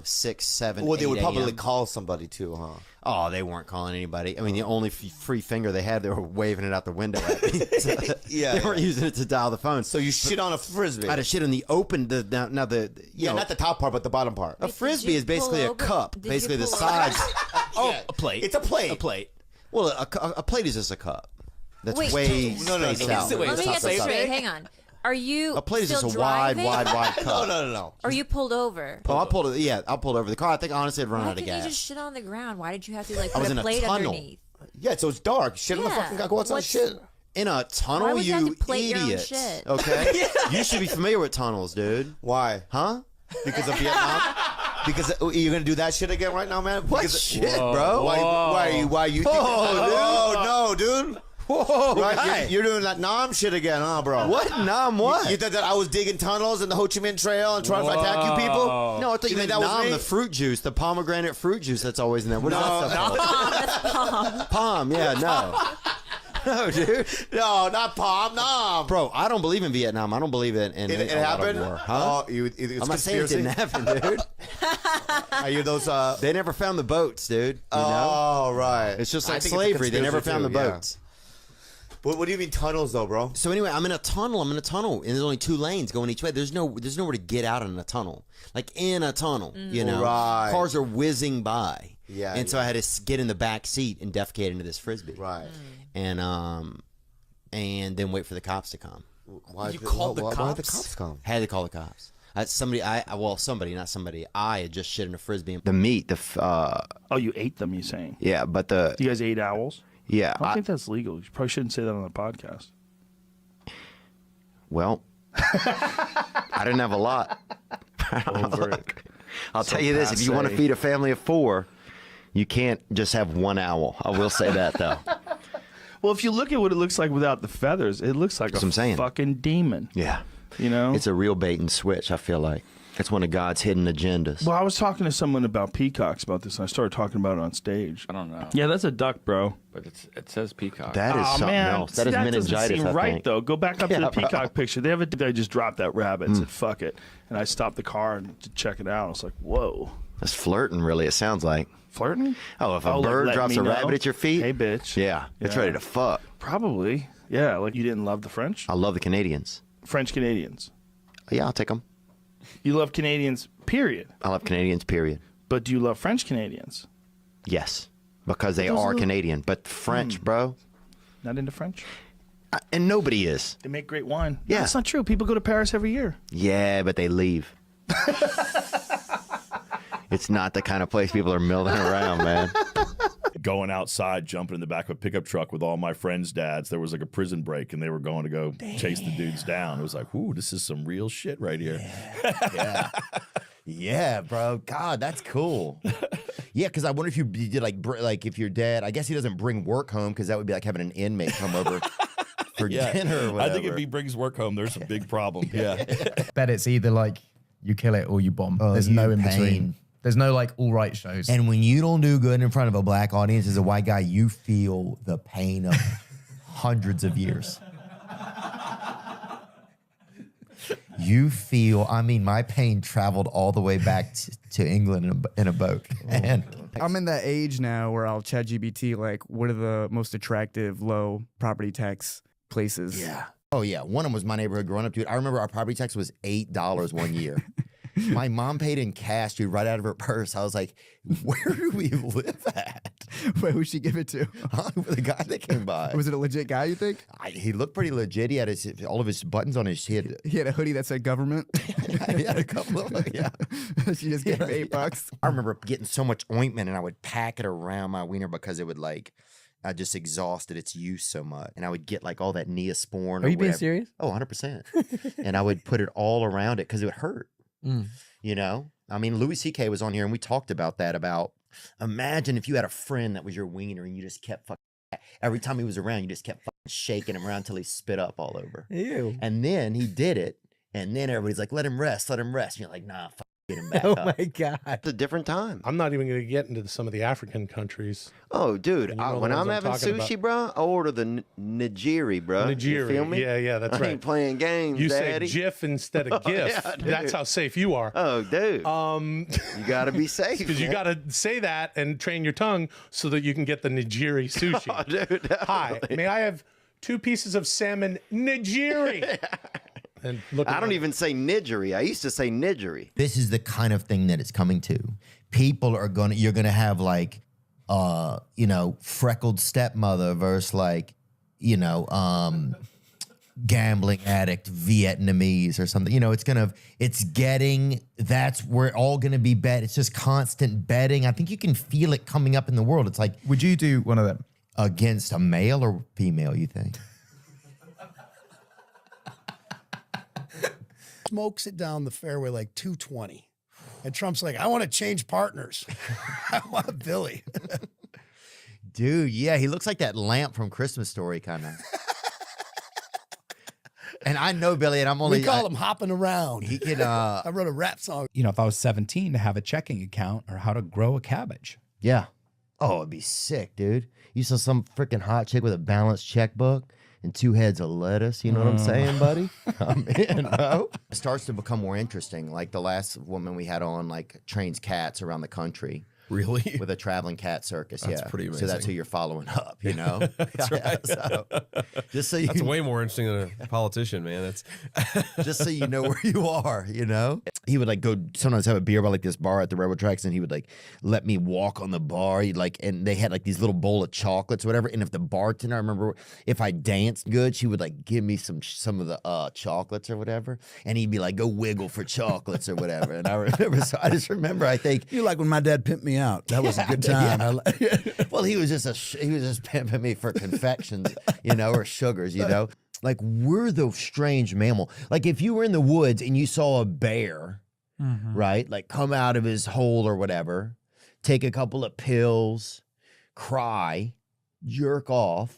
6, 7, Well, they 8 would probably a.m. call somebody too, huh? Oh, they weren't calling anybody. I mean, the only free finger they had, they were waving it out the window at me. So Yeah, they weren't using it to dial the phone. So you shit on a frisbee. I had to shit on the open. Now the not the top part, but the bottom part. a frisbee is basically a cup. Basically, the sides. A plate. It's a plate. A plate. Well, a plate is just a cup. That's Wait. way No. spaced out. Let me get this straight. Hang on. Are you A plate is still just a wide driving? cup. No. Or you pulled over? Oh, I pulled it. Yeah, I pulled over the car. I think honestly, I'd run Why out of couldn't you gas. just shit on the ground? Why did you have to I was put in a a plate tunnel. underneath? Yeah, so it's dark. Shit on the Yeah. fucking guy. Go outside and What's- shit. In a tunnel, Why would you have you to plate your own idiot. shit? Okay, you should be familiar with tunnels, dude. Why? Huh? Because of Vietnam? Because you're gonna do that shit again right now, man? What Because- shit, bro? Why you? Oh, dude. No, dude. Whoa, Right, guy. you're doing that Nam shit again, huh, bro? What? Nam what? You thought that I was digging tunnels in the Ho Chi Minh Trail and trying to attack you people? No, I thought you meant think that was Nam, me? the fruit juice, the pomegranate fruit juice that's always in there. What is that stuff called? Palm, yeah, no. No, dude. No, not Palm, Nam. Bro, I don't believe in Vietnam. I don't believe in It a lot of happened? war. Huh? Oh, it's I'm not saying it conspiracy? didn't happen, dude. Are you those? They never found the boats, dude. You know? Oh, right. It's just I like think it's a slavery. They never conspiracy found the too, yeah. boats. What do you mean tunnels, though, bro? So anyway, I'm in a tunnel, and there's only 2 lanes going each way. There's nowhere to get out in a tunnel. Like in a tunnel, Right. Cars are whizzing by. Yeah, And so I had to get in the back seat and defecate into this frisbee. Right. And then wait for the cops to come. Why You the called the Why cops? the cops come? Had to call the cops. Somebody, not somebody. I had just shit in a frisbee. The meat, Oh, you ate them, you saying? yeah, but the You guys ate owls? yeah. I don't think that's legal. You probably shouldn't say that on the podcast. Well, I didn't have a lot. I'll tell you this: if you want to passe. feed a family of 4, you can't just have one owl. I will say that though. Well, if you look at what it looks like without the feathers, it looks like That's what I'm saying. fucking demon. Yeah. You know? It's a real bait and switch, I feel like. It's one of God's hidden agendas. Well, I was talking to someone about peacocks about this, and I started talking about it on stage. I don't know. Yeah, that's a duck, bro. But it says peacock. That is something else. That is meningitis, doesn't seem I right, think. though. Go back up to Yeah, the bro. peacock picture. They have a. I just dropped that rabbit and said, fuck it. And I stopped the car and to check it out. I was like, whoa. That's flirting, really, it sounds like. Flirting? Oh, if a like, bird let drops me a know. rabbit at your feet? Hey, bitch. Yeah, it's ready to fuck. Probably. Yeah, like you didn't love the French? I love the Canadians. French Canadians. Yeah, I'll take them. You love Canadians, period. I love Canadians, period. But do you love French Canadians? Yes, because they Those are little- Canadian. But French, bro, Not into French? and nobody is. They make great wine. Yeah. That's not true. People go to Paris every year. Yeah, but they leave. It's not the kind of place people are milling around, man. Going outside, jumping in the back of a pickup truck with all my friends' dads. There was like a prison break, and they were going to go chase the dudes down. It was like, ooh, this is some real shit right here. Yeah, bro. God, that's cool. Yeah, because I wonder if you did like if your dad. I guess he doesn't bring work home because that would be like having an inmate come over for dinner or whatever. I think if he brings work home, there's a big problem. Yeah. Bet it's either like you kill it or you bomb. Oh, There's you no in pain. between. There's no like all right shows. And when you don't do good in front of a black audience as a white guy, you feel the pain of hundreds of years. You feel, I mean, my pain traveled all the way back to England in a boat. And I'm in that age now where I'll chat GBT like, what are the most attractive low property tax places? yeah. Oh, yeah. One of them was my neighborhood growing up, dude. I remember our property tax was $8 one year. My mom paid in cash, dude, right out of her purse. I was like, where do we live at? Wait, who'd she give it to? The guy that came by. Was it a legit guy, you think? He looked pretty legit. He had all of his buttons on his head. He had a hoodie that said government. He had a couple of them, yeah. She just gave him $8. I remember getting so much ointment and I would pack it around my wiener because it would like, I just exhausted its use so much. And I would get like all that Neosporin. Are you being serious? Oh, 100%. And I would put it all around it because it would hurt. You know? I mean, Louis C.K. was on here and we talked about that, about imagine if you had a friend that was your wiener and you just kept fucking, every time he was around, you just kept fucking shaking him around until he spit up all over. Ew. And then he did it. And then everybody's like, let him rest, let him rest. And you're like, nah, fuck, get him back Oh up. my God. It's a different time. I'm not even going to get into some of the African countries. Oh, dude, You know the when ones I'm I'm having talking sushi, about. bro, I order the nigiri, bro. You feel me? Yeah, that's I right. ain't playing games, You daddy. say GIF instead of GIF. Yeah, dude. That's how safe you are. Oh, dude. You got to be safe. Because you man. got to say that and train your tongue so that you can get the nigiri sushi. Oh, dude, Hi, may I have 2 pieces of salmon nigiri? And look I don't even say nigiri. I used to say nigiri. This is the kind of thing that it's coming to. People are you're gonna have like, you know, freckled stepmother versus like, you know, gambling addict Vietnamese or something. You know, that's where it all gonna be bet. It's just constant betting. I think you can feel it coming up in the world. It's like, would you do one of them against a male or female? You think? Smokes it down the fairway like 220. And Trump's like, I want to change partners. I want Billy. Dude, yeah, he looks like that lamp from Christmas Story, kind of. And I know Billy, and I'm only. We call him hopping around. He can. I wrote a rap song. You know, if I was 17, to have a checking account or how to grow a cabbage. Yeah. Oh, it'd be sick, dude. You saw some freaking hot chick with a balanced checkbook and 2 heads of lettuce. You know what I'm saying, buddy? I'm in, bro. It starts to become more interesting. Like the last woman we had on, like, trains cats around the country. Really? With a traveling cat circus, That's yeah. pretty So that's amazing. who you're following up, you know? That's right. So, just so you That's way more interesting than a politician, man. That's just so you know where you are, you know? He would like go sometimes have a beer by like this bar at the railroad tracks, and he would like let me walk on the bar. He'd like, and they had like these little bowl of chocolates or whatever. And if the bartender, I remember if I danced good, she would like give me some of the chocolates or whatever. And he'd be like, go wiggle for chocolates or whatever. And I remember, so I just remember, I think. You like when my dad pimped me out. That was a good time. Yeah. Well, he was just pimping me for confections, you know, or sugars, you know. Like, we're the strange mammal. Like, if you were in the woods and you saw a bear, right, like come out of his hole or whatever, take a couple of pills, cry, jerk off,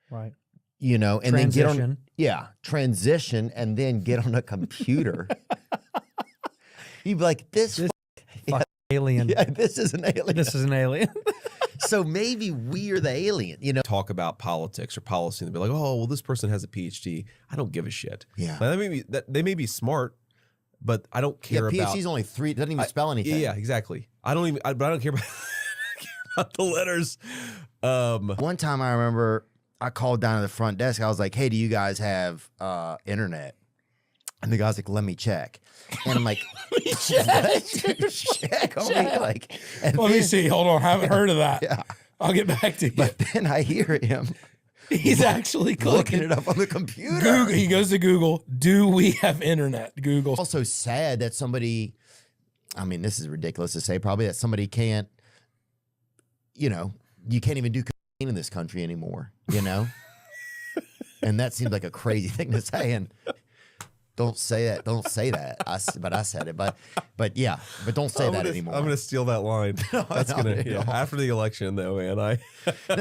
Right. You know, and then Transition. transition, and then get on a computer. You'd be like, this alien. Yeah, this is an alien. This is an alien. So maybe we're the alien, you know? Talk about politics or policy and be like, oh, well, this person has a PhD. I don't give a shit. Yeah. Now, they may be smart, but I don't care Yeah, about. PhD's only 3. Doesn't even spell anything. Yeah, exactly. But I don't care about the letters. One time I remember I called down to the front desk. I was like, hey, do you guys have internet? And the guy's like, let me check. And I'm like, check on me. Like, and Let me then- see. Hold on. I haven't heard of that. Yeah. I'll get back to you. But then I hear him. He's actually looking it up on the computer. Google, he goes to Google. Do we have internet? Google. Also sad that somebody, I mean, this is ridiculous to say probably, that somebody can't, you know, you can't even do cocaine in this country anymore, you know? And that seems like a crazy thing to say. And don't say that. Don't say that. But I said it. But yeah. But don't say that anymore. I'm gonna steal that line. That's gonna after the election though, man.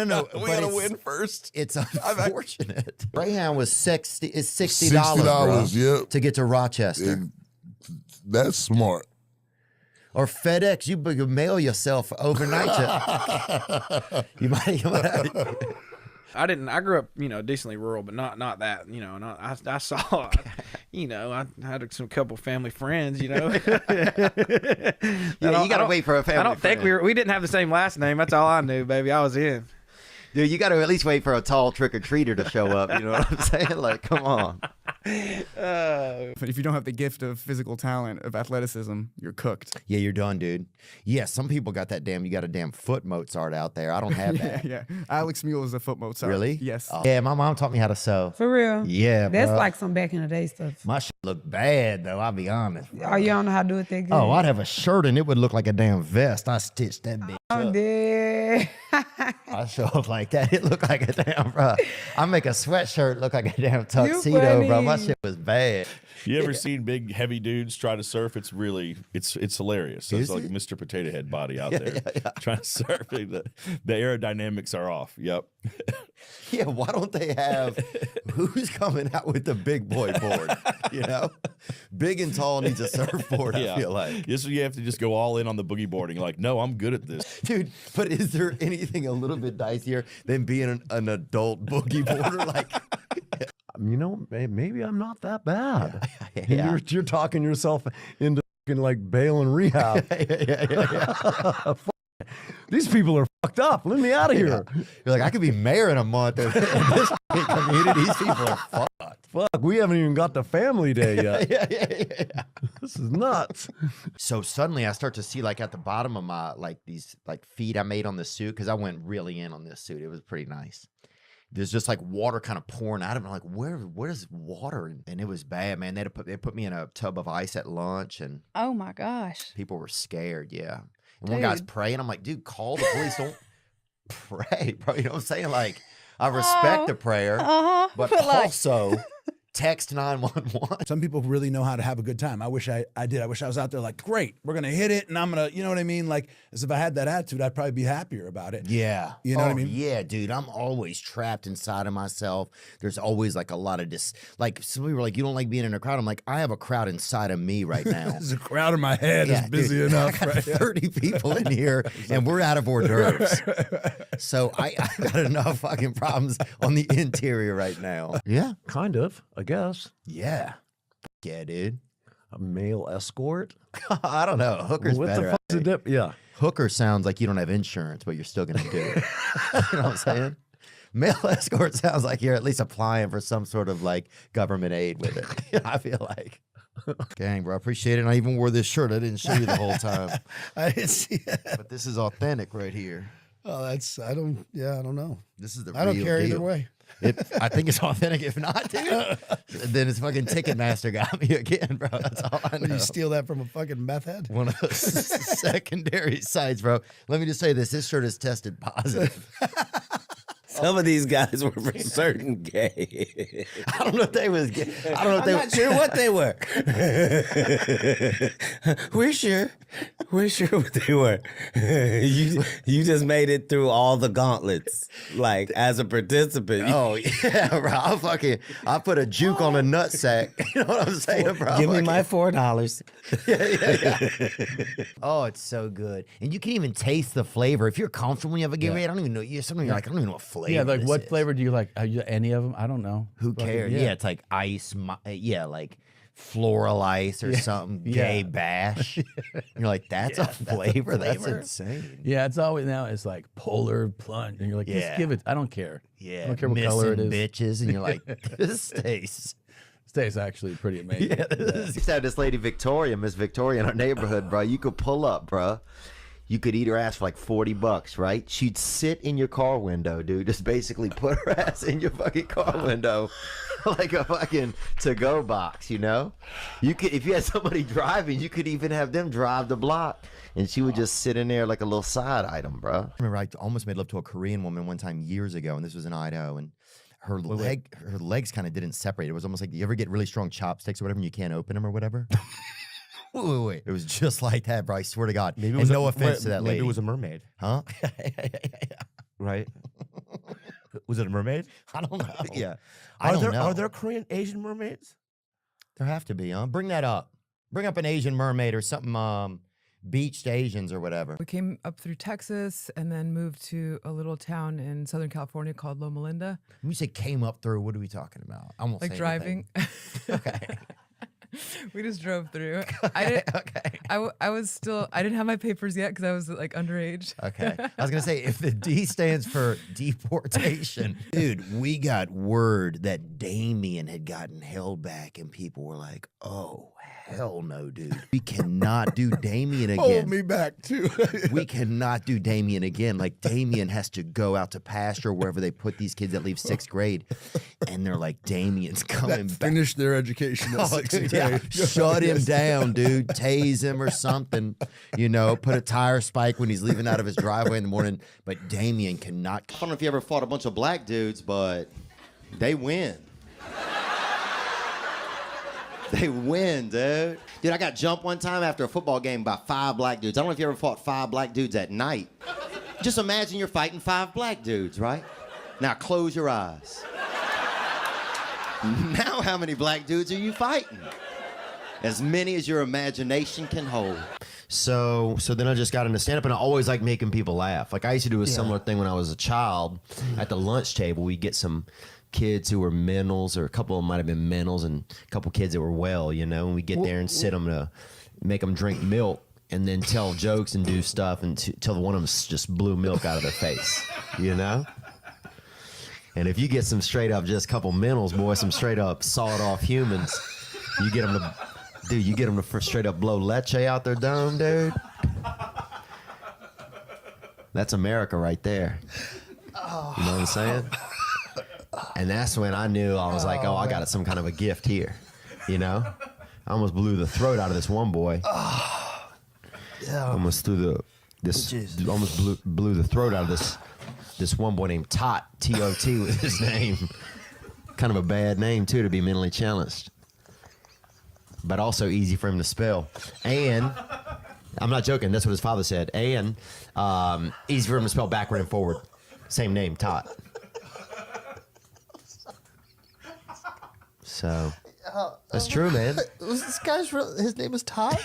No. We gotta win first. It's unfortunate. Greyhound was $60. It's $60, $60, to get to Rochester. That's smart. Or FedEx, you could mail yourself overnight. You might. I grew up, decently rural, but not that, I saw, I had some couple family friends, you gotta wait for a family I don't think we didn't have the same last name. That's all I knew, baby. I was in. Dude, you got to at least wait for a tall trick-or-treater to show up. You know what I'm saying? Like, come on. But if you don't have the gift of physical talent, of athleticism, you're cooked. Yeah, you're done, dude. Yeah, some people got that you got a damn foot Mozart out there. I don't have that. yeah. Alex Mule is a foot Mozart. Really? Yes. Yeah, my mom taught me how to sew. For real? Yeah, That's bro. like some back in the day stuff. My shit looked bad, though. I'll be honest. Bro. Oh, you don't know how to do it that good? Oh, I'd have a shirt and it would look like a damn vest. I stitched that bitch I'm up. dead. I show up like that. It looked like a damn, bro. I make a sweatshirt look like a damn tuxedo, bro. My funny. shit was bad. You ever seen big heavy dudes try to surf? It's really it's hilarious. It's Is like it? Mr. Potato Head body out Yeah, there yeah. trying to surf. The aerodynamics are off. Yep. Yeah, why don't they have who's coming out with the big boy board? You know, big and tall needs a surfboard. I feel like, This you have to just go all in on the boogie boarding. Like, no, I'm good at this, dude. But is there anything a little bit dicier than being an adult boogie boarder? Like, maybe I'm not that bad. Yeah. You're talking yourself into like bail and rehab. These people are fucked up. Let me out of here. You're like, I could be mayor in a month. In this community, these people are fucked. Fuck, we haven't even got to family day yet. yeah. This is nuts. So suddenly I start to see like at the bottom of my these feet I made on the suit, because I went really in on this suit. It was pretty nice. There's just like water kind of pouring out of it. I'm like, where is water? And it was bad, man. They put me in a tub of ice at lunch, and Oh my gosh. people were scared. Yeah. And one guy's Dude. praying. I'm like, dude, call the police. Don't pray, bro. You know what I'm saying? Like, I respect the prayer, but But, like- also text 911. Some people really know how to have a good time. I wish I did. I wish I was out there like, great, we're going to hit it. And I'm going to, you know what I mean? Like, as if I had that attitude, I'd probably be happier about it. Yeah. You know what I Oh, mean? Yeah, dude. I'm always trapped inside of myself. There's always like a lot of like some people are like, you don't like being in a crowd. I'm like, I have a crowd inside of me right now. There's a crowd in my head Yeah, is busy dude, enough. I got Right? 30 people in here and we're out of hors d'oeuvres. So I got enough fucking problems on the interior right now. Yeah, kind of, I guess. Yeah. Yeah, dude. A male escort? I don't know. Hooker's What the better. I fuck's the think. Yeah. Hooker sounds like you don't have insurance, but you're still going to do it. You know what I'm saying? Male escort sounds like you're at least applying for some sort of like government aid with it. I feel like. Dang, bro, I appreciate it. And I even wore this shirt. I didn't show you the whole time. I didn't see it. But this is authentic right here. Oh, I don't know. This is the I don't real care either deal. way. I think it's authentic. If not, dude, then it's fucking Ticketmaster got me again, bro. That's all I Did know. you steal that from a fucking meth head? One of those secondary sites, bro. Let me just say this: this shirt is tested positive. Some of these guys were for certain gay. I don't know if they was gay. I don't know if they I'm not sure what they were. We're sure what they were. You just made it through all the gauntlets, like as a participant. Oh yeah, bro. I'll put a juke on a nutsack. You know what I'm saying, bro? Give me my $4. Yeah. Oh, it's so good, and you can even taste the flavor if you're comfortable when you have a Gatorade. I don't even know. Sometimes you're like, I don't even know what flavor. Yeah, like this what is. flavor do you like? Are you any of them? I don't know. Who cares? Yeah. It's like ice. Like floral ice or something. Gay bash. You're like, that's a flavor. That's insane. Yeah, it's always now. It's like polar plunge, and you're like, just give it. I don't care. Yeah, I don't care what color it is. Bitches, and you're like, this tastes. Tastes actually pretty amazing. Yeah, we used to have this lady Victoria, Miss Victoria, in our neighborhood, bro. You could pull up, bro. You could eat her ass for like $40, right? She'd sit in your car window, dude. Just basically put her ass in your fucking car window, like a fucking to-go box. You know, you could, if you had somebody driving, you could even have them drive the block, and she would just sit in there like a little side item, bro. I remember I almost made love to a Korean woman one time years ago, and this was in Idaho, and her legs kind of didn't separate. It was almost like, you ever get really strong chopsticks or whatever, and you can't open them or whatever? Wait. It was just like that, bro. I swear to God. Maybe it and was no offense to that lady. Maybe it was a mermaid. Huh? Right? Was it a mermaid? I don't know. Yeah. I don't know. Are there Korean Asian mermaids? There have to be, huh? Bring that up. Bring up an Asian mermaid or something, beached Asians or whatever. We came up through Texas and then moved to a little town in Southern California called Loma Linda. When you say came up through, what are we talking about? I won't Like say driving. Okay. We just drove through. I didn't. I was still. I didn't have my papers yet because I was like underage. Okay. I was gonna say, if the D stands for deportation, dude, we got word that Damien had gotten held back, and people were like, "Oh hell no, dude, we cannot do Damien again." Hold me back too. We cannot do Damien again. Like, Damien has to go out to pasture wherever they put these kids that leave 6th grade, and they're like, Damien's coming back. Finish their education at 6th grade. Yeah. Shut him down, dude. Tase him or something. You know, put a tire spike when he's leaving out of his driveway in the morning. But Damien cannot. I don't know if you ever fought a bunch of black dudes, but they win. They win, dude. Dude, I got jumped one time after a football game by 5 black dudes. I don't know if you ever fought 5 black dudes at night. Just imagine you're fighting 5 black dudes, right? Now close your eyes. Now how many black dudes are you fighting? As many as your imagination can hold. So then I just got into stand-up, and I always like making people laugh. Like, I used to do a similar thing when I was a child. At the lunch table, we'd get some kids who were mentals, or a couple of them might have been mentals, and a couple kids that were well, you know, and we get there and sit them to make them drink milk and then tell jokes and do stuff until one of them just blew milk out of their face, you know? And if you get some straight up, just a couple mentals, boy, some straight up sawed off humans, you get them to, dude, you get them to straight up blow leche out their dome, dude. That's America right there. You know what I'm saying? And that's when I knew, I was like, oh, I got some kind of a gift here, you know? I almost blew the throat out of this one boy. Almost blew the throat out of this one boy named Tot. T-O-T was his name. Kind of a bad name too, to be mentally challenged, but also easy for him to spell. And I'm not joking, that's what his father said. And easy for him to spell backward and forward. Same name, Tot. So that's true, man. Was this guy's his name was Todd?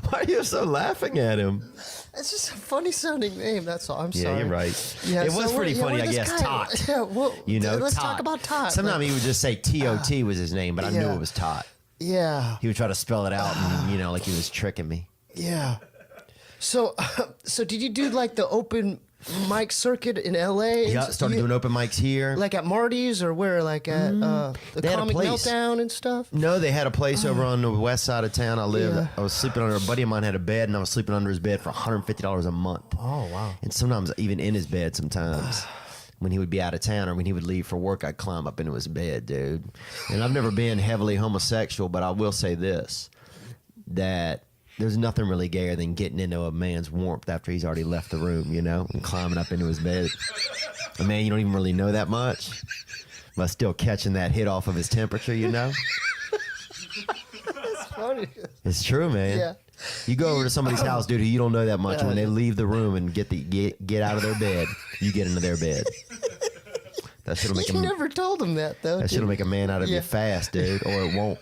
Why are you so laughing at him? It's just a funny sounding name. That's all. I'm sorry. Yeah, you're right. Yeah, it was pretty funny, I guess. Tot. Yeah, well, you know, let's Tot. talk about Tot. Sometimes he would just say T-O-T was his name, but I knew it was Tot. Yeah. He would try to spell it out, and, you know, like he was tricking me. Yeah. So did you do like the open mic circuit in L.A.? Yeah, started doing open mics here. Like at Marty's or where? Like at the Comic Meltdown and stuff? No, they had a place over on the west side of town I lived. Yeah. I was sleeping under, a buddy of mine had a bed, and I was sleeping under his bed for $150 a month. Oh, wow. And sometimes even in his bed sometimes. When he would be out of town or when he would leave for work, I'd climb up into his bed, dude. And I've never been heavily homosexual, but I will say this, that There's nothing really gayer than getting into a man's warmth after he's already left the room, you know, and climbing up into his bed. A man you don't even really know that much, but still catching that hit off of his temperature, you know? That's funny. It's true, man. Yeah. You go over to somebody's house, dude, who you don't know that much, and when they leave the room and get out of their bed, you get into their bed. That shit'll make You never told him that, though. That shit'll make a man out of Yeah. you fast, dude, or it won't.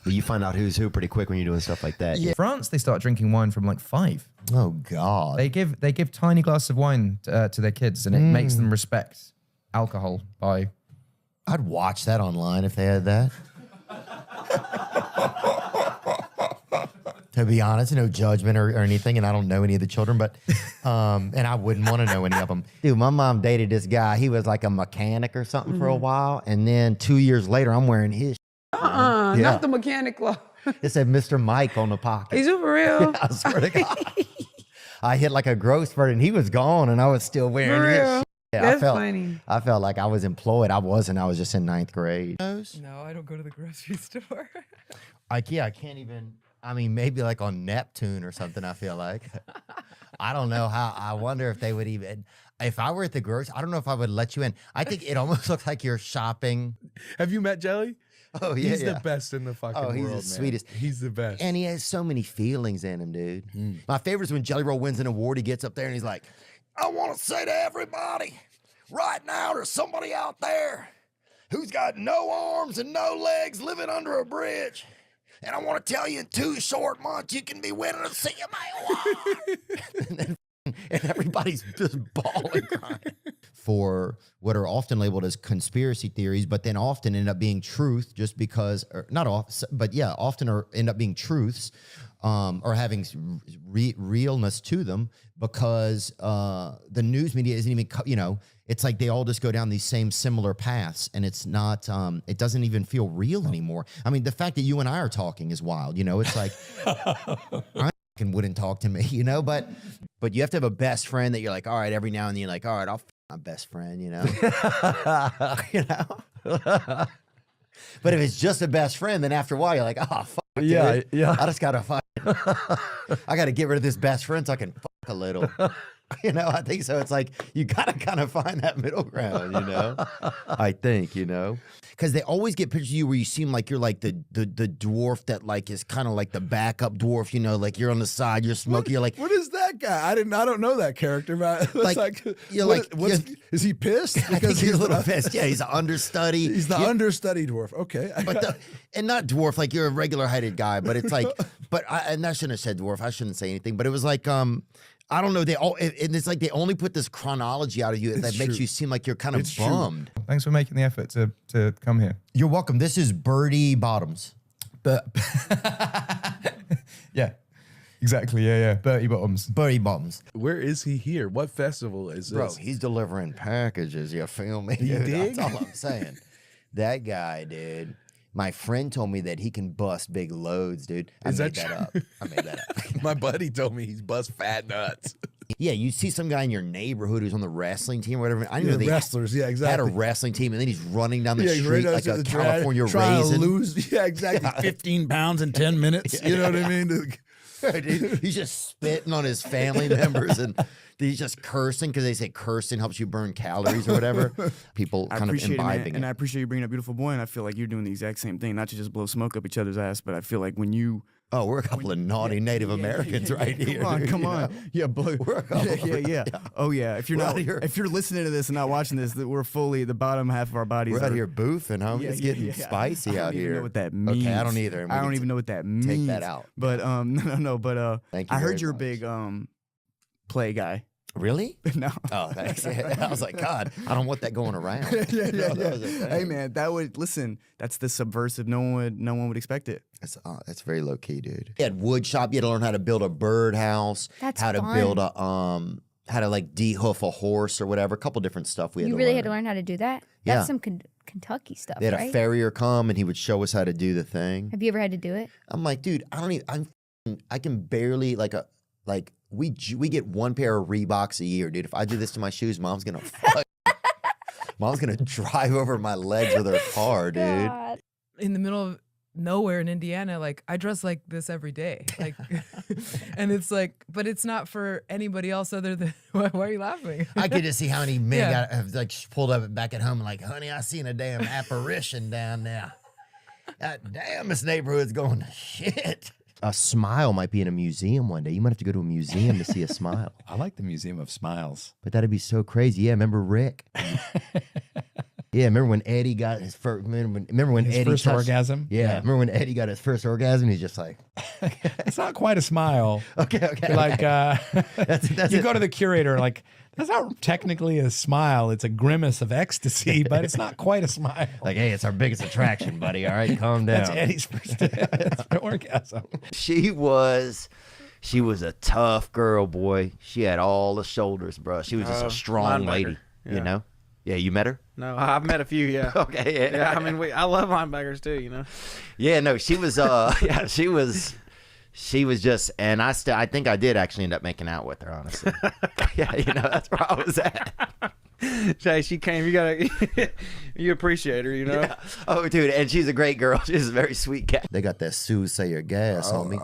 But you find out who's who pretty quick when you're doing stuff like that. In France, they start drinking wine from like 5. Oh God! They give tiny glasses of wine to their kids, and it makes them respect alcohol by. I'd watch that online if they had that. To be honest, no judgment or anything, and I don't know any of the children, but and I wouldn't want to know any of them. Dude, my mom dated this guy. He was like a mechanic or something for a while, and then 2 years later, I'm wearing his. Yeah. Not the mechanic club. It said Mr. Mike on the pocket. Is it for real? I swear to God. I hit like a growth spurt, and he was gone, and I was still wearing For his. real? Shit. Yeah, That's funny. I felt like I was employed. I wasn't. I was just in 9th grade. No, I don't go to the grocery store. I can't even. I mean, maybe like on Neptune or something, I feel like. I don't know how. I wonder if they would even. If I were at the grocery, I don't know if I would let you in. I think it almost looks like you're shopping. Have you met Jelly? Oh, yeah. He's the best in the fucking world. Oh, he's the man. sweetest. He's the best. And he has so many feelings in him, dude. My favorite is when Jelly Roll wins an award. He gets up there and he's like, I want to say to everybody, right now there's somebody out there who's got no arms and no legs living under a bridge. And I want to tell you in 2 short months, you can be winning a CMA award. and everybody's just bawling crying. For what are often labeled as conspiracy theories, but then often end up being truth just because, or not often, but yeah, often end up being truths or having realness to them because the news media isn't even, it's like they all just go down these same similar paths and it's not, it doesn't even feel real anymore. I mean, the fact that you and I are talking is wild, it's like, I wouldn't talk to me, but you have to have a best friend that you're like, all right, every now and then you're like, all right, I'll f my best friend, But if it's just a best friend, then after a while you're like, oh, fuck, Yeah, dude. I just gotta fuck. I gotta get rid of this best friend so I can fuck a little. I think so. It's like you gotta kind of find that middle ground, I think, because they always get pictures of you where you seem like you're like the dwarf that like is kind of like the backup dwarf, like you're on the side, you're smoking, you're like, what is that guy? I don't know that character, but is he pissed? I think he's a little pissed. Yeah, he's an understudy. He's the understudy dwarf. Okay, and not dwarf like you're a regular heighted guy, but it's like, and I shouldn't have said dwarf. I shouldn't say anything, but it was like I don't know. And it's like they only put this chronology out of you that makes you seem like you're kind of bummed. Thanks for making the effort to come here. You're welcome. This is Birdie Bottoms. Yeah, exactly. Yeah. Bertie Bottoms. Birdie Bottoms. Where is he here? What festival is this? Bro, he's delivering packages. You feel me? You dig? That's all I'm saying. That guy, dude. My friend told me that he can bust big loads, dude. I made that up. My buddy told me he's bust fat nuts. Yeah, you see some guy in your neighborhood who's on the wrestling team or whatever. I know they wrestlers, yeah, had a exactly. wrestling team, and then he's running down the street right like a the California trying raisin. to lose, yeah, exactly, 15 pounds in 10 minutes. You know what I mean? Dude, he's just spitting on his family members, and he's just cursing because they say cursing helps you burn calories or whatever. People kind of imbibing it. And I appreciate you bringing up Beautiful Boy, and I feel like you're doing the exact same thing, not to just blow smoke up each other's ass, but I feel like when you... Oh, we're a couple of naughty Native Americans right here. Come on. Yeah, yeah. Oh yeah. If you're listening to this and not watching this, we're fully the bottom half of our bodies. We're out here boofing, huh? It's getting spicy out here. I don't even know what that means. Okay, I don't either. I don't even know what that means. Take that out. But no. But thank you. I heard you're a big play guy. Really? No. Oh, thanks. I was like, God, I don't want that going around. Yeah. Hey, man, that's the subversive. No one would expect it. That's very low key, dude. You had wood shop. You had to learn how to build a birdhouse. That's how to fun. build a how to like de-hoof a horse or whatever. A couple different stuff we had. You to really learn. had to learn how to do that? Yeah. That's some Kentucky stuff, They had right? a farrier come and he would show us how to do the thing. Have you ever had to do it? I'm like, dude, I can barely we get one pair of Reeboks a year, dude. If I do this to my shoes, mom's gonna drive over my legs with her car, dude. God. In the middle of nowhere in Indiana. Like I dress like this every day. Like, and it's like, but it's not for anybody else other than. Why are you laughing? I could just see how many men have like pulled up back at home and like, honey, I seen a damn apparition down there. God damn, this neighborhood's going to shit. A smile might be in a museum one day. You might have to go to a museum to see a smile. I like the Museum of Smiles. But that'd be so crazy. Yeah, remember Rick? Yeah, remember when Eddie got his first? Remember when His Eddie first orgasm? Yeah, Yeah. remember when Eddie got his first orgasm? He's just like, It's not quite a smile. okay. You're like, That's you go to the curator, like, that's not technically a smile. It's a grimace of ecstasy, but it's not quite a smile. Like, hey, it's our biggest attraction, buddy. All right, calm down. That's Eddie's first orgasm. She was a tough girl, boy. She had all the shoulders, bro. She was just a strong lady, you know? Yeah, you met her? No, I've met a few, yeah. Okay, yeah. I mean, I love linebackers too, you know? Yeah, no, she was, yeah, she was just, and I think I did actually end up making out with her, honestly. Yeah, you know, that's where I was at. Jay, she came, you appreciate her, you know? Yeah. Oh, dude, and she's a great girl. She's a very sweet cat. They got that soothsayer gas on me.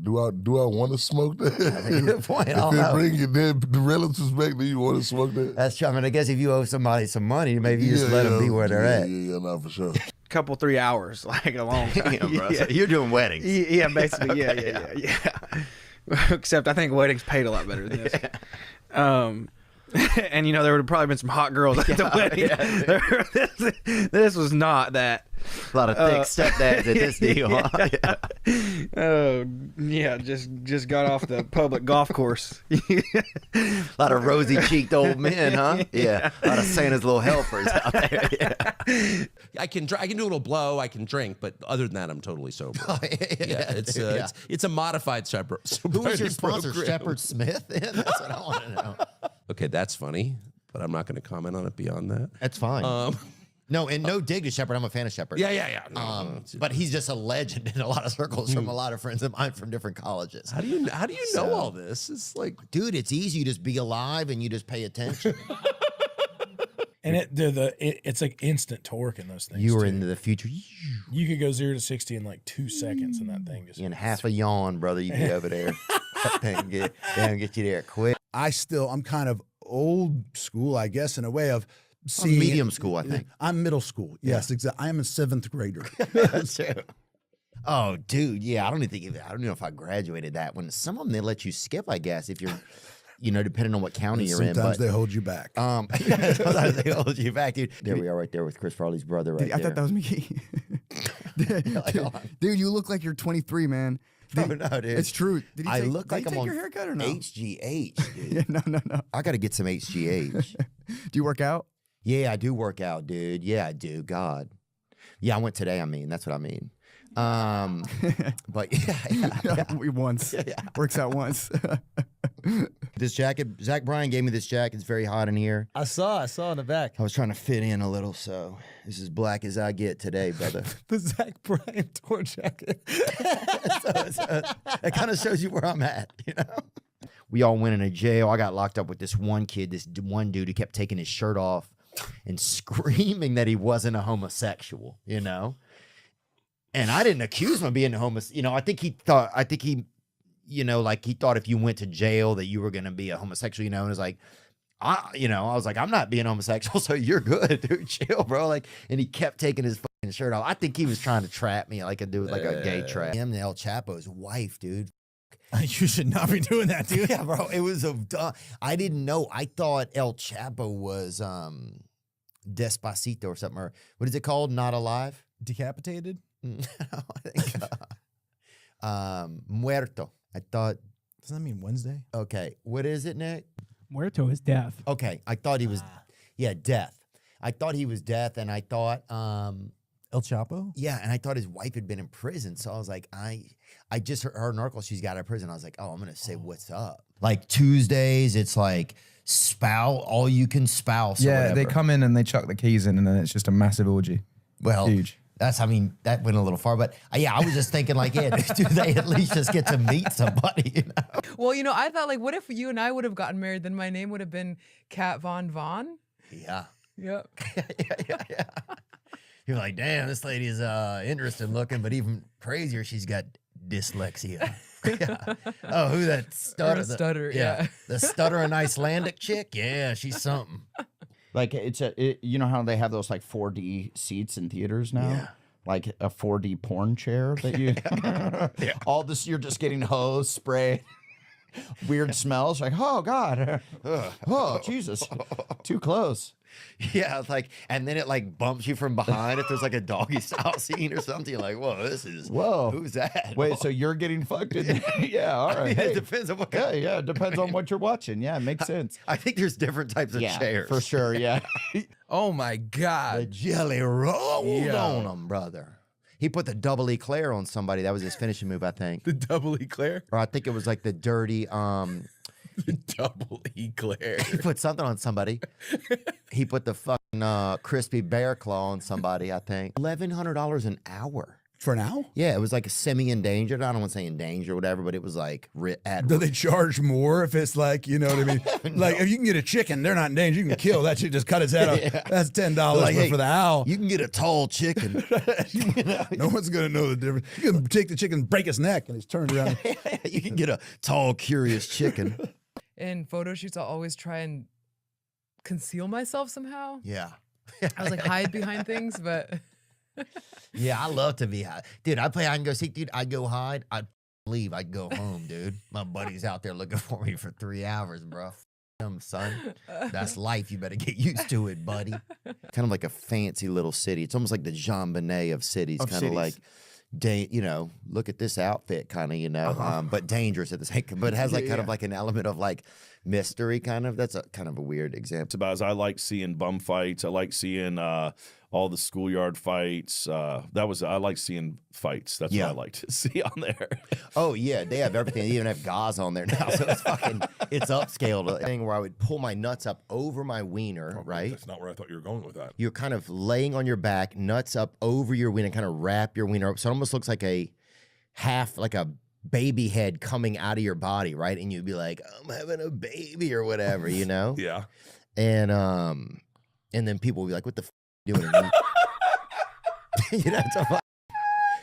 Do I want to smoke that? Good point. If they bring you then the relatives back, do you want to smoke that? That's true. I mean, I guess if you owe somebody some money, maybe you just let them be where they're at. Yeah, no, for sure. Couple 3 hours, like a long time. Damn, bro. So you're doing weddings. Yeah, basically, Okay, yeah. Except I think weddings paid a lot better than this. And you know, there would have probably been some hot girls at the wedding. Yeah. This was not that. A lot of thick stepdads at this deal. Oh, yeah, just got off the public golf course. A lot of rosy-cheeked old men, huh? Yeah. A lot of Santa's little helpers out there. Yeah. I can do a little blow, I can drink, but other than that, I'm totally sober. It's a modified Shepherd. Who was your sponsor, Shepard Smith? That's what I want to know. Okay, that's funny, but I'm not going to comment on it beyond that. That's fine. No, and no dig to Shepard. I'm a fan of Shepard. Yeah. But he's just a legend in a lot of circles from a lot of friends of mine from different colleges. How do you know all this? It's like, dude, it's easy. You just be alive and you just pay attention. And it's like instant torque in those things. You were too. into the future. You could go 0 to 60 in like 2 seconds, and that thing just In half a yawn, brother, you'd be over there. That thing get you there quick. I'm kind of old school, I guess, in a way of seeing medium school, I think. I'm middle school. Yes, exactly. I am a 7th grader. That's true. Oh, dude, yeah. I don't even know if I graduated that one. Some of them they let you skip, I guess, if you're, depending on what county you're in. Sometimes But they hold you back. sometimes they hold you back, dude. There we are, right there with Chris Farley's brother, right I there. thought that was me. Dude, you look like you're 23, man. No, dude. It's true. Did he I take, look did like he I'm take on your haircut or no? HGH, dude. Yeah, no. I got to get some HGH. Do you work out? Yeah, I do work out, dude. Yeah, I do. God. Yeah, I went today, that's what I mean. But yeah. We once. Works out once. This jacket, Zach Bryan gave me this jacket. It's very hot in here. I saw in the back. I was trying to fit in a little, so this is as black as I get today, brother. The Zach Bryan tour jacket. It kind of shows you where I'm at, We all went into jail. I got locked up with this one dude who kept taking his shirt off and screaming that he wasn't a homosexual, And I didn't accuse him of being a homosexual. I think he thought he thought if you went to jail that you were going to be a homosexual, and it was like, I was like, I'm not being homosexual, so you're good, dude. Chill, bro. And he kept taking his fucking shirt off. I think he was trying to trap me, like a gay trap. I'm El Chapo's wife, dude. You should not be doing that, dude. Yeah, bro. It was I didn't know. I thought El Chapo was Despacito or something. Or what is it called? Not Alive? Decapitated? No, I think Muerto. I thought. Doesn't that mean Wednesday? Okay. What is it, Nick? Muerto is death. Okay. I thought he was, death. I thought he was death, and I thought El Chapo? Yeah, and I thought his wife had been in prison, so I was like, I just heard her article she's got out of prison. I was like, oh, I'm gonna say what's up. Like Tuesdays, it's like all you can spouse. or Yeah, whatever. they come in and they chuck the keys in, and then it's just a massive orgy. Well, huge. That went a little far, but I was just thinking like, do they at least just get to meet somebody? Well, I thought like, what if you and I would have gotten married? Then my name would have been Kat Von Vaughn. Yeah. Yep. yeah. You're like, damn, this lady is interesting looking, but even crazier, she's got dyslexia. Yeah. Oh, who that stutter? Stutter, yeah. The stuttering Icelandic chick? Yeah, she's something. Like you know how they have those like 4D seats in theaters now? Yeah. Like a 4D porn chair that you all this you're just getting hose spray. Weird smells like, oh God. Oh Jesus. Too close. Yeah, like, and then it like bumps you from behind if there's like a doggy style scene or something. You're like, whoa, who's that? Wait, so you're getting fucked in yeah, all right. I mean, Hey. it depends on what Yeah, it depends on what you're watching. Yeah, it makes sense. I think there's different types of chairs. For sure, yeah. Oh my God. The jelly rolled Yeah. on him, brother. He put the double eclair on somebody. That was his finishing move, I think. The double eclair? Or I think it was like the dirty The double eclair. he put something on somebody. He put the fucking crispy bear claw on somebody, I think. $1,100 an hour. For now? Yeah, it was like a semi-endangered. I don't want to say endangered or whatever, but it was like Do they charge more if it's like, you know what I mean? Like if you can get a chicken, they're not in danger. You can kill that shit, just cut its head off. Yeah. That's $10. Like, but hey, for the owl, you can get a tall chicken. no one's gonna know the difference. You can take the chicken, break his neck, and it's turned around. You can get a tall, curious chicken. In photo shoots, I'll always try and conceal myself somehow. Yeah. I was like hide behind things, but Yeah, I love to be high. Dude, I play hide and go seek, dude. I'd go hide. I'd leave. I'd go home, dude. My buddy's out there looking for me for 3 hours, bro. Him, son. That's life. You better get used to it, buddy. Kind of like a fancy little city. It's almost like the Jean Bonnet of cities. Kind of like, you know, look at this outfit, kind of, you know, but dangerous at the same. But it has like kind of like an element of like mystery, kind of. That's a kind of a weird example. It's about as I like seeing bum fights. I like seeing all the schoolyard fights. I like seeing fights. That's what I like to see on there. Oh yeah, they have everything. They even have gauze on there now, so it's fucking it's upscaled. A thing where I would pull my nuts up over my wiener, right? That's not where I thought you were going with that. You're kind of laying on your back, nuts up over your wiener, kind of wrap your wiener up, so it almost looks like a half, like a baby head coming out of your body, right? And you'd be like, I'm having a baby or whatever, you know? Yeah. And then people would be like, what the f you doing? And you know, to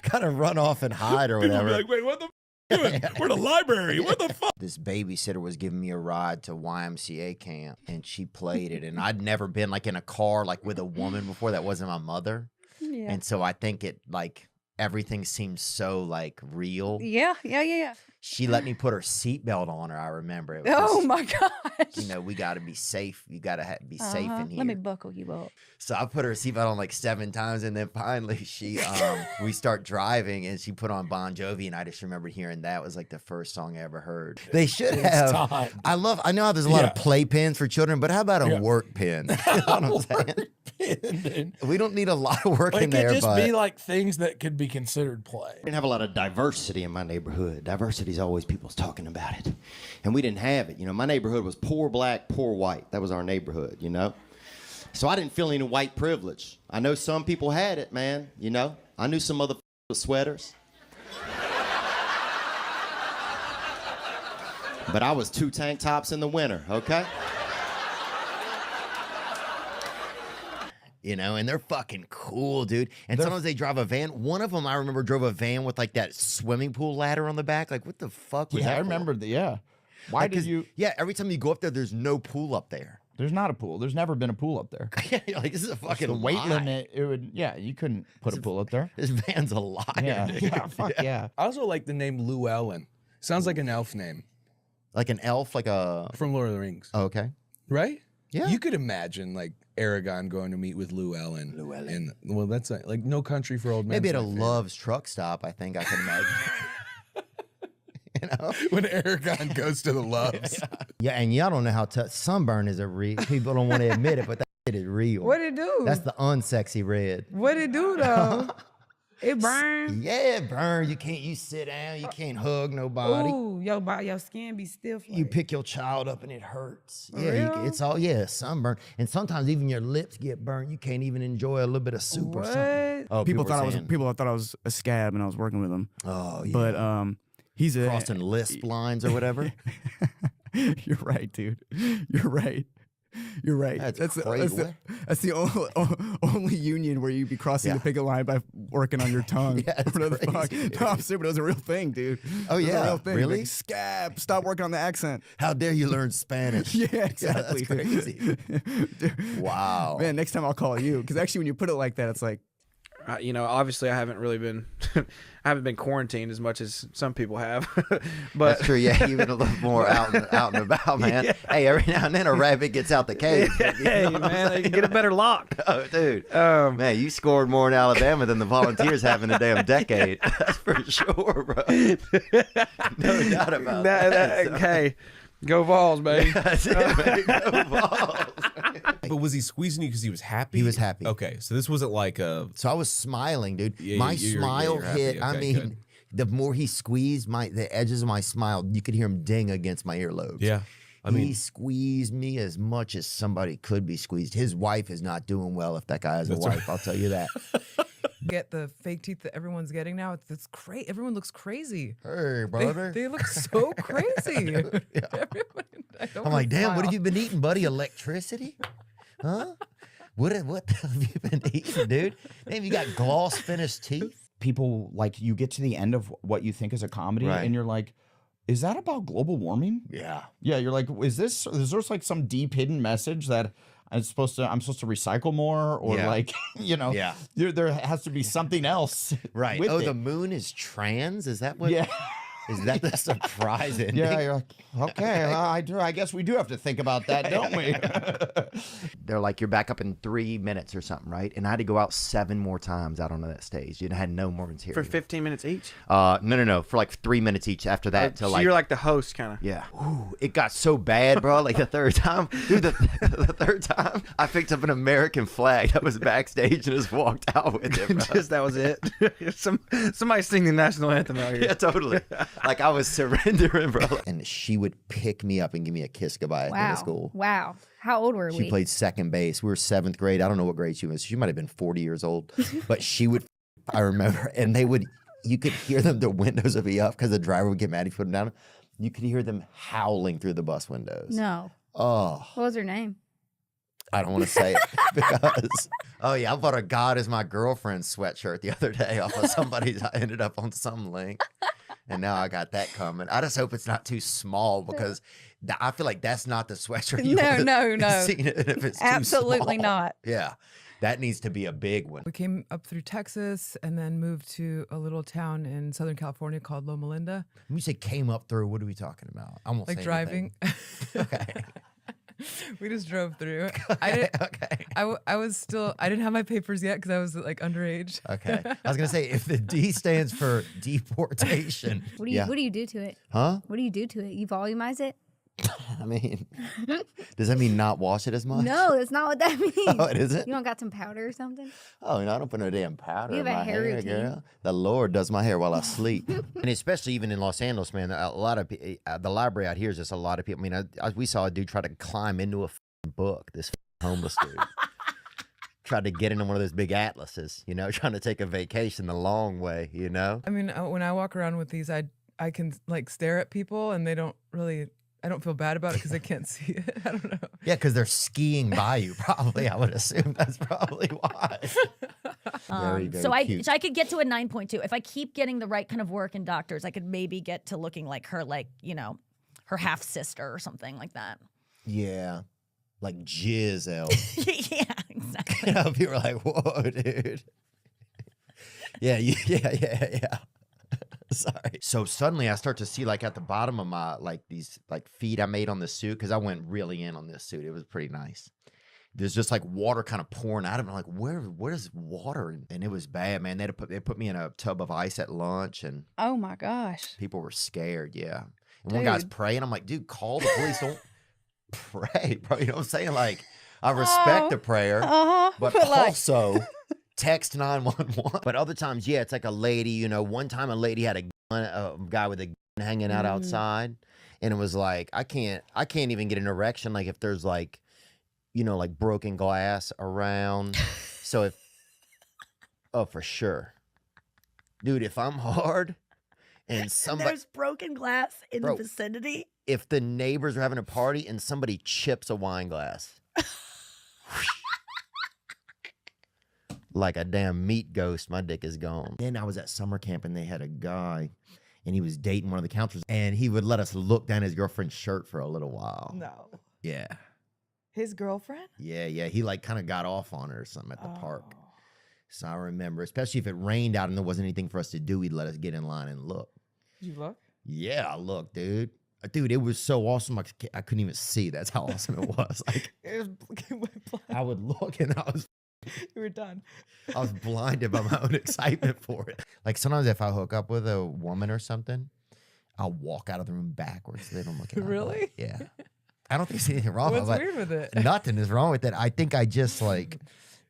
kind of run off and hide or People whatever. be like, wait, what the f doing? We're the library. Where the fuck? This babysitter was giving me a ride to YMCA camp, and she played it. And I'd never been like in a car like with a woman before that wasn't my mother. Yeah. And so I think it like everything seems so like real. Yeah. She let me put her seatbelt on her. I remember it. Oh was, my gosh. You know, we got to be safe. You got to be safe in here. Let me buckle you up. So I put her seatbelt on like 7 times, and then finally she, we start driving, and she put on Bon Jovi, and I just remember hearing that was like the first song I ever heard. They should have. I know how there's a lot of playpens for children, but how about a work pen? You know what I'm saying? We don't need a lot of work in there, It could just but be like things that could be considered play. We didn't have a lot of diversity in my neighborhood. Diversity is always people's talking about it. And we didn't have it. You know, my neighborhood was poor black, poor white. That was our neighborhood, you know? So I didn't feel any white privilege. I know some people had it, man, you know? I knew some other with sweaters. But I was 2 tank tops in the winter, okay? you know, and they're fucking cool, dude. And sometimes they drive a van. One of them I remember drove a van with like that swimming pool ladder on the back. Like, what the fuck was that? I remember the, yeah. Why Like, did 'cause, you? Yeah, every time you go up there, there's no pool up there. There's not a pool. There's never been a pool up there. You're like, this is a fucking the weight lie. limit. It would, yeah, you couldn't put a pool up there. This van's a liar. Yeah, dude. yeah, fuck yeah. I also like the name Llewellyn. Sounds like an elf name. Like an elf, like a from Lord of the Rings. Oh, okay. Right? Yeah. You could imagine like Aragorn going to meet with Llewellyn. And well, that's like No Country for Old Men. Maybe at a Love's truck stop. I think I can imagine. You know? When Aragorn goes to the Loves. Yeah, and y'all don't know how tough sunburn is a real. People don't want to admit it, but that shit is real. What it do? That's the unsexy red. What it do though? It burns. Yeah, it burns. You sit down. You can't hug nobody. Ooh, your skin be stiff. You pick your child up and it hurts. For Yeah, real? it's all sunburn, and sometimes even your lips get burnt. You can't even enjoy a little bit of soup or something. Oh, people were thought saying, I thought I was a scab and I was working with him. Oh yeah. But he's a crossing lisp lines or whatever. You're right, dude. You're right. You're right. That's That's the only union where you be crossing the picket line by working on your tongue. Yeah, it's Whatever the fuck. crazy, dude. No, I'm serious, but it was a real thing, dude. Oh, It was a yeah? real thing. Really? Like, scab. Stop working on the accent. How dare you learn Spanish? Yeah, exactly. Yeah, that's crazy. Wow. Man, next time I'll call you. Because actually, when you put it like that, it's like, you know, obviously I haven't really been, I haven't been quarantined as much as some people have. But That's true. Yeah, you've been a little more out and about, man. Yeah. Hey, every now and then a rabbit gets out the cage. Hey, man, they can get a better lock. Oh, dude. Man, you scored more in Alabama than the Volunteers have in a damn decade. That's for sure, bro. No doubt about that. So. Hey, go Vols, baby. That's it, man. Go Vols. But was he squeezing you because he was happy? He was happy. Okay, so this wasn't like a. So I was smiling, dude. Yeah, My you're smile happy. hit. Okay, I mean, good. the more he squeezed the edges of my smile, you could hear him ding against my earlobes. Yeah. I mean, he squeezed me as much as somebody could be squeezed. His wife is not doing well if that guy has a wife. Right. I'll tell you that. Get the fake teeth that everyone's getting now. It's great. Everyone looks crazy. Hey, brother. They look so crazy. I'm like, damn, what have you been eating, buddy? Electricity? Huh? What have you been eating, dude? Damn, you got gloss finished teeth? People, like, you get to the end of what you think is a comedy, Right. and you're like, is that about global warming? Yeah. Yeah, you're like, is there like some deep hidden message that I'm supposed to recycle more, or Yeah. like, you know, Yeah. there has to be something else, Right. with Oh, it. the moon is trans? Is that what? Yeah. Is that the surprise ending? Yeah, you're like, okay, I guess we do have to think about that, don't we? They're like, you're back up in 3 minutes or something, right? And I had to go out 7 more times out onto that stage. You know, I had no more material. For 15 minutes each? No. For like 3 minutes each after that. So you're like the host, kind of. Yeah. Ooh, it got so bad, bro. Like the third time, dude, the third time, I picked up an American flag that was backstage and just walked out with it, bro. Just that was it. Somebody sing the national anthem out here. Yeah, totally. Like I was surrendering, bro. And she would pick me up and give me a kiss goodbye at the end of school. Wow. How old were She we? played second base. We were 7th grade. I don't know what grade she was. She might have been 40 years old. But she would, I remember, and you could hear them, the windows would be up because the driver would get mad if you put them down. You could hear them howling through the bus windows. No. Oh. What was her name? I don't want to say it because, oh yeah, I bought a God is my girlfriend sweatshirt the other day off of somebody's. I ended up on some link. And now I got that coming. I just hope it's not too small because I feel like that's not the sweatshirt you want No. see it if it's Absolutely too small. not. Yeah. That needs to be a big one. We came up through Texas and then moved to a little town in Southern California called Loma Linda. When you say came up through, what are we talking about? I won't Like say driving. Okay. We just drove through. I didn't have my papers yet because I was like underage. Okay. I was gonna say if the D stands for deportation. What do you do to it? Huh? What do you do to it? You volumize it? I mean, does that mean not wash it as much? No, that's not what that means. Oh, it isn't? You don't got some powder or something? Oh, I don't put no damn powder You in have a my hair hair, routine. girl. The Lord does my hair while I sleep. And especially even in Los Angeles, man, a lot of the library out here is just a lot of people. I mean, we saw a dude try to climb into a book, this homeless dude. Tried to get into one of those big atlases, you know, trying to take a vacation the long way, you know? I mean, when I walk around with these, I can like stare at people and they don't really, I don't feel bad about it because they can't see it. I don't know. Yeah, because they're skiing by you, probably. I would assume that's probably why. Very, very so cute. I could get to a 9.2 if I keep getting the right kind of work in doctors. I could maybe get to looking like her, like, you know, her half sister or something like that. Yeah. Like Giselle. Yeah, exactly. You know, people are like, whoa, dude. Yeah. Sorry. So suddenly I start to see like at the bottom of my, like these like feet I made on this suit, because I went really in on this suit. It was pretty nice. There's just like water kind of pouring out of it. I'm like, where is water? And it was bad, man. They put me in a tub of ice at lunch, and Oh my gosh. people were scared. Yeah. And one guy's Dude. praying. I'm like, dude, call the police. Don't pray, bro. You know what I'm saying? Like, I respect the prayer, but like- also text 911. But other times, yeah, it's like a lady. You know, one time a lady had a guy with a gun hanging out outside, and it was like, I can't even get an erection. Like if there's like, you know, like broken glass around. So for sure, dude, if I'm hard and somebody. There's broken glass in Bro. the vicinity. If the neighbors are having a party and somebody chips a wine glass, Like a damn meat ghost, my dick is gone. Then I was at summer camp and they had a guy and he was dating one of the counselors and he would let us look down his girlfriend's shirt for a little while. No. Yeah. His girlfriend? Yeah, yeah. He like kind of got off on her or something at the park. So I remember, especially if it rained out and there wasn't anything for us to do, he'd let us get in line and look. Did you look? Yeah, I looked, dude. Dude, it was so awesome. I couldn't even see. That's how awesome it was. Like, It went blind. I would look and I was You were done. I was blinded by my own excitement for it. Like sometimes if I hook up with a woman or something, I'll walk out of the room backwards so they don't look at me. Really? Yeah. I don't think there's anything wrong What's with it. weird with it? Nothing is wrong with it. I think I just like,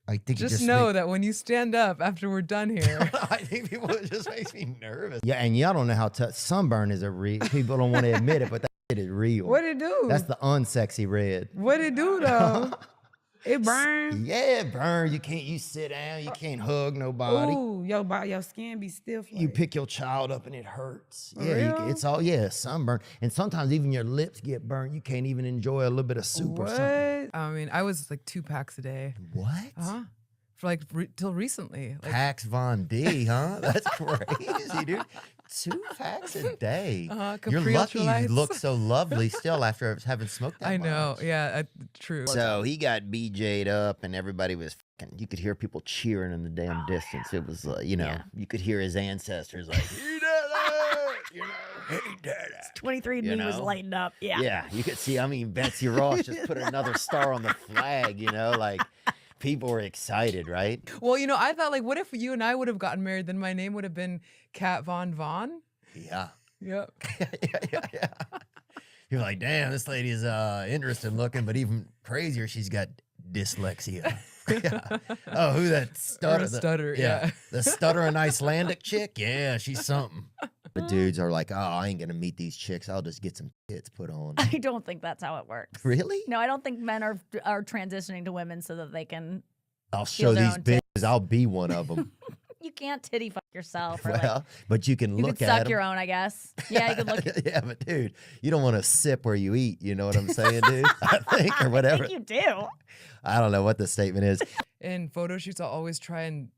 I think Just it just know that when you stand up after we're done here, I think people, it just makes me nervous. Yeah, and y'all don't know how tough sunburn is a real. People don't want to admit it, but that shit is real. what it do? That's the unsexy red. What it do though? It burn. Yeah, it burn. You sit down. You can't hug nobody. Ooh, your skin be stiff. You pick your child up and it hurts. For Yeah, real? it's all sunburn, and sometimes even your lips get burnt. You can't even enjoy a little bit of soup or something. I mean, I was like 2 packs a day. What? Uh-huh. For like till recently. Like, Pax Von D, huh? That's crazy, dude. 2 packs a day. You're Capri lucky you Ultralights. look so lovely still after having smoked that I much. know. Yeah, true. So he got BJ'd up, and everybody was fucking. You could hear people cheering in the damn distance. It was, you could hear his ancestors like, "He did it!" You know, he did it. 23andMe was lighting up. Yeah. Yeah, you could see. I mean, Betsy Ross just put another star on the flag. You know, like people were excited, right? Well, I thought like, what if you and I would have gotten married? Then my name would have been Kat Von Von. Yeah. Yep. yeah. You're like, damn, this lady is interesting looking, but even crazier, she's got dyslexia. Yeah. Oh, who that stutter? Or a stutter, yeah. The stuttering Icelandic chick? Yeah, she's something. The dudes are like, oh, I ain't gonna meet these chicks. I'll just get some tits put on. I don't think that's how it works. Really? No, I don't think men are transitioning to women so that they can. I'll feel show their these own bitches. tits. I'll be one of them. You can't titty fuck yourself. Or Well, but you can you look could at suck 'em. your own, I guess. Yeah, you could look. Yeah, but dude, you don't want to sip where you eat. You know what I'm saying, dude? I think, or whatever. I think you do. I don't know what the statement is. In photo shoots, I'll always try and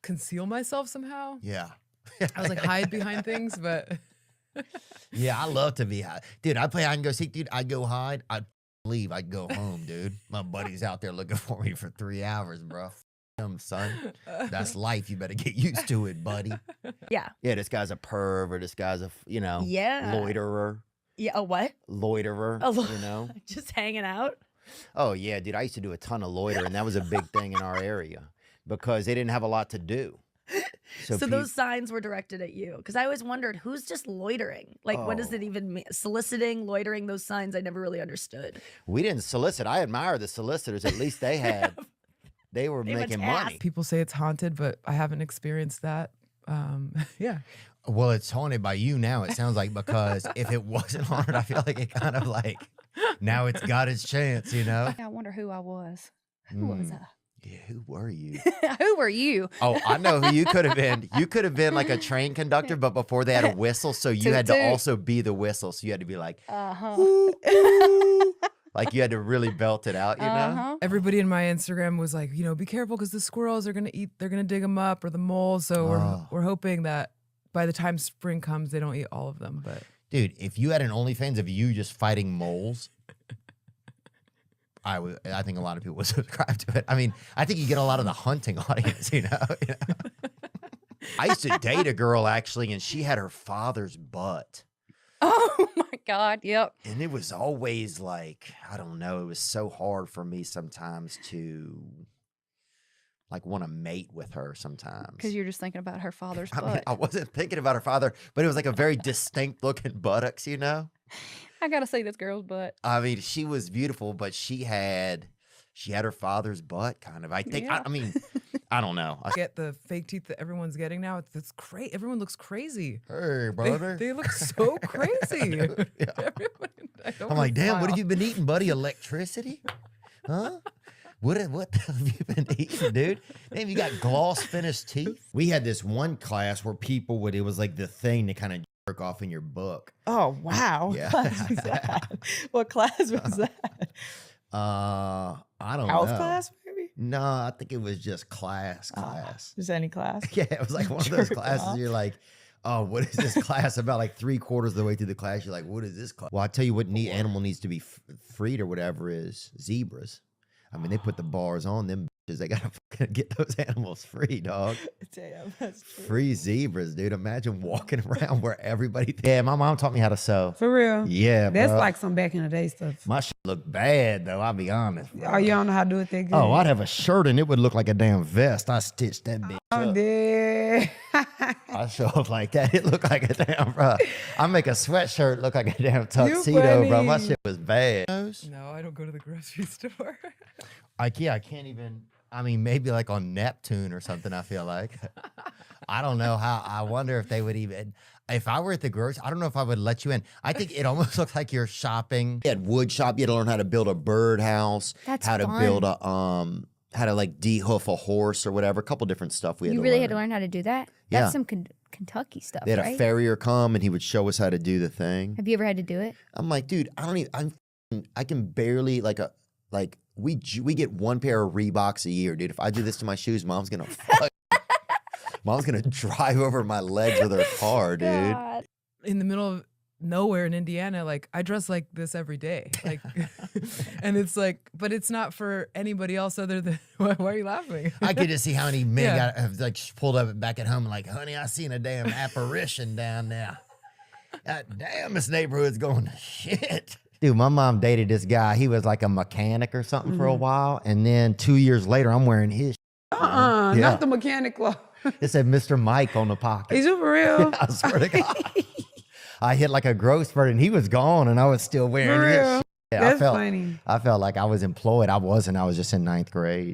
conceal myself somehow. Yeah. I was like hide behind things, but Yeah, I love to be high. Dude, I play hide and go seek, dude. I'd go hide. I'd leave. I'd go home, dude. My buddy's out there looking for me for 3 hours, bro. Son. That's life. You better get used to it, buddy. Yeah. Yeah, this guy's a perv or this guy's a, Yeah. loiterer. Yeah. A what? Loiterer, A lo- you know? Just hanging out. Oh, yeah, dude. I used to do a ton of loiter, and that was a big thing in our area because they didn't have a lot to do. So peop- those signs were directed at you because I always wondered who's just loitering. Like, what does Oh. it even mean? Soliciting, loitering. Those signs I never really understood. We didn't solicit. I admire the solicitors. At least they had, they were making money. people say it's haunted, but I haven't experienced that. Yeah. Well, it's haunted by you now. It sounds like because if it wasn't haunted, I feel like it kind of like now it's got its chance, you know? I wonder who I was. Who was I? Yeah, who were you? Who were you? Oh, I know who you could have been. You could have been like a train conductor, but before they had a whistle, so you Toot had to toot. also be the whistle. So you had to be like, Uh-huh. like you had to really belt it out, you know? Everybody in my Instagram was like, be careful because the squirrels are gonna eat. They're gonna dig them up, or the moles. So we're hoping that by the time spring comes, they don't eat all of them. But Dude, if you had an OnlyFans of you just fighting moles, I think a lot of people would subscribe to it. I mean, I think you get a lot of the hunting audience, you know? I used to date a girl actually, and she had her father's butt. Oh my God. Yep. And it was always like, I don't know, it was so hard for me sometimes to like want to mate with her sometimes. Because you're just thinking about her father's I butt. mean, I wasn't thinking about her father, but it was like a very distinct looking buttocks, you know? I gotta see this girl's butt. I mean, she was beautiful, but she had her father's butt kind of. I think, Yeah. I mean, I don't know. get the fake teeth that everyone's getting now. It's great. Everyone looks crazy. Hey, brother. They look so crazy. I'm like, damn, what have you been eating, buddy? Electricity? Huh? What have you been eating, dude? Damn, you got gloss finished teeth? We had this one class where people it was like the thing to kind of jerk off in your book. Oh, wow. Yeah. What class was that? I don't House know. class, maybe? No, I think it was just class. Just any class. Yeah, it was like one of those Jerk classes. off. You're like, oh, what is this class? About like 3/4 of the way through the class, you're like, what is this class? Well, I tell you what animal needs to be freed or whatever is zebras. I mean, they put the bars on them bitches. They gotta fucking get those animals free, dog. Damn, that's true. Free zebras, dude. Imagine walking around where everybody. Yeah, my mom taught me how to sew. For real? Yeah, That's bro. like some back in the day stuff. My shit looked bad though. I'll be honest. Oh, you don't know how to do it that good? Oh, I'd have a shirt and it would look like a damn vest. I stitched that bitch Oh, up. dead. I show up like that. It looked like a damn, bro. I make a sweatshirt look like a damn tuxedo, bro. My shit was bad. No, I don't go to the grocery store. Yeah, I can't even. I mean, maybe like on Neptune or something. I feel like. I don't know how. I wonder if they would even. If I were at the grocery, I don't know if I would let you in. I think it almost looks like you're shopping at wood shop. You had to learn how to build a birdhouse. That's how to fun. build a how to like de-hoof a horse or whatever. A couple different stuff we had You to really learn. had to learn how to do that? Yeah. That's some Kentucky stuff, They had right? a farrier come and he would show us how to do the thing. Have you ever had to do it? I'm like, dude, I don't even. I can barely we get one pair of Reeboks a year, dude. If I do this to my shoes, mom's gonna mom's gonna drive over my legs with her car, dude. In the middle of nowhere in Indiana, like I dress like this every day, like, and it's like, but it's not for anybody else other than. Why are you laughing? I get to see how many men Yeah. have like pulled up back at home and like, honey, I seen a damn apparition down there. God damn, this neighborhood's going to shit. Dude, my mom dated this guy. He was like a mechanic or something for a while. And then 2 years later, I'm wearing his. Yeah. Not the mechanic clothes. It said Mr. Mike on the pocket. Is you for real? I swear to God. I hit like a growth spurt and he was gone and I was still wearing For his real? shit. Yeah, That's funny. I felt like I was employed. I wasn't. I was just in 9th grade.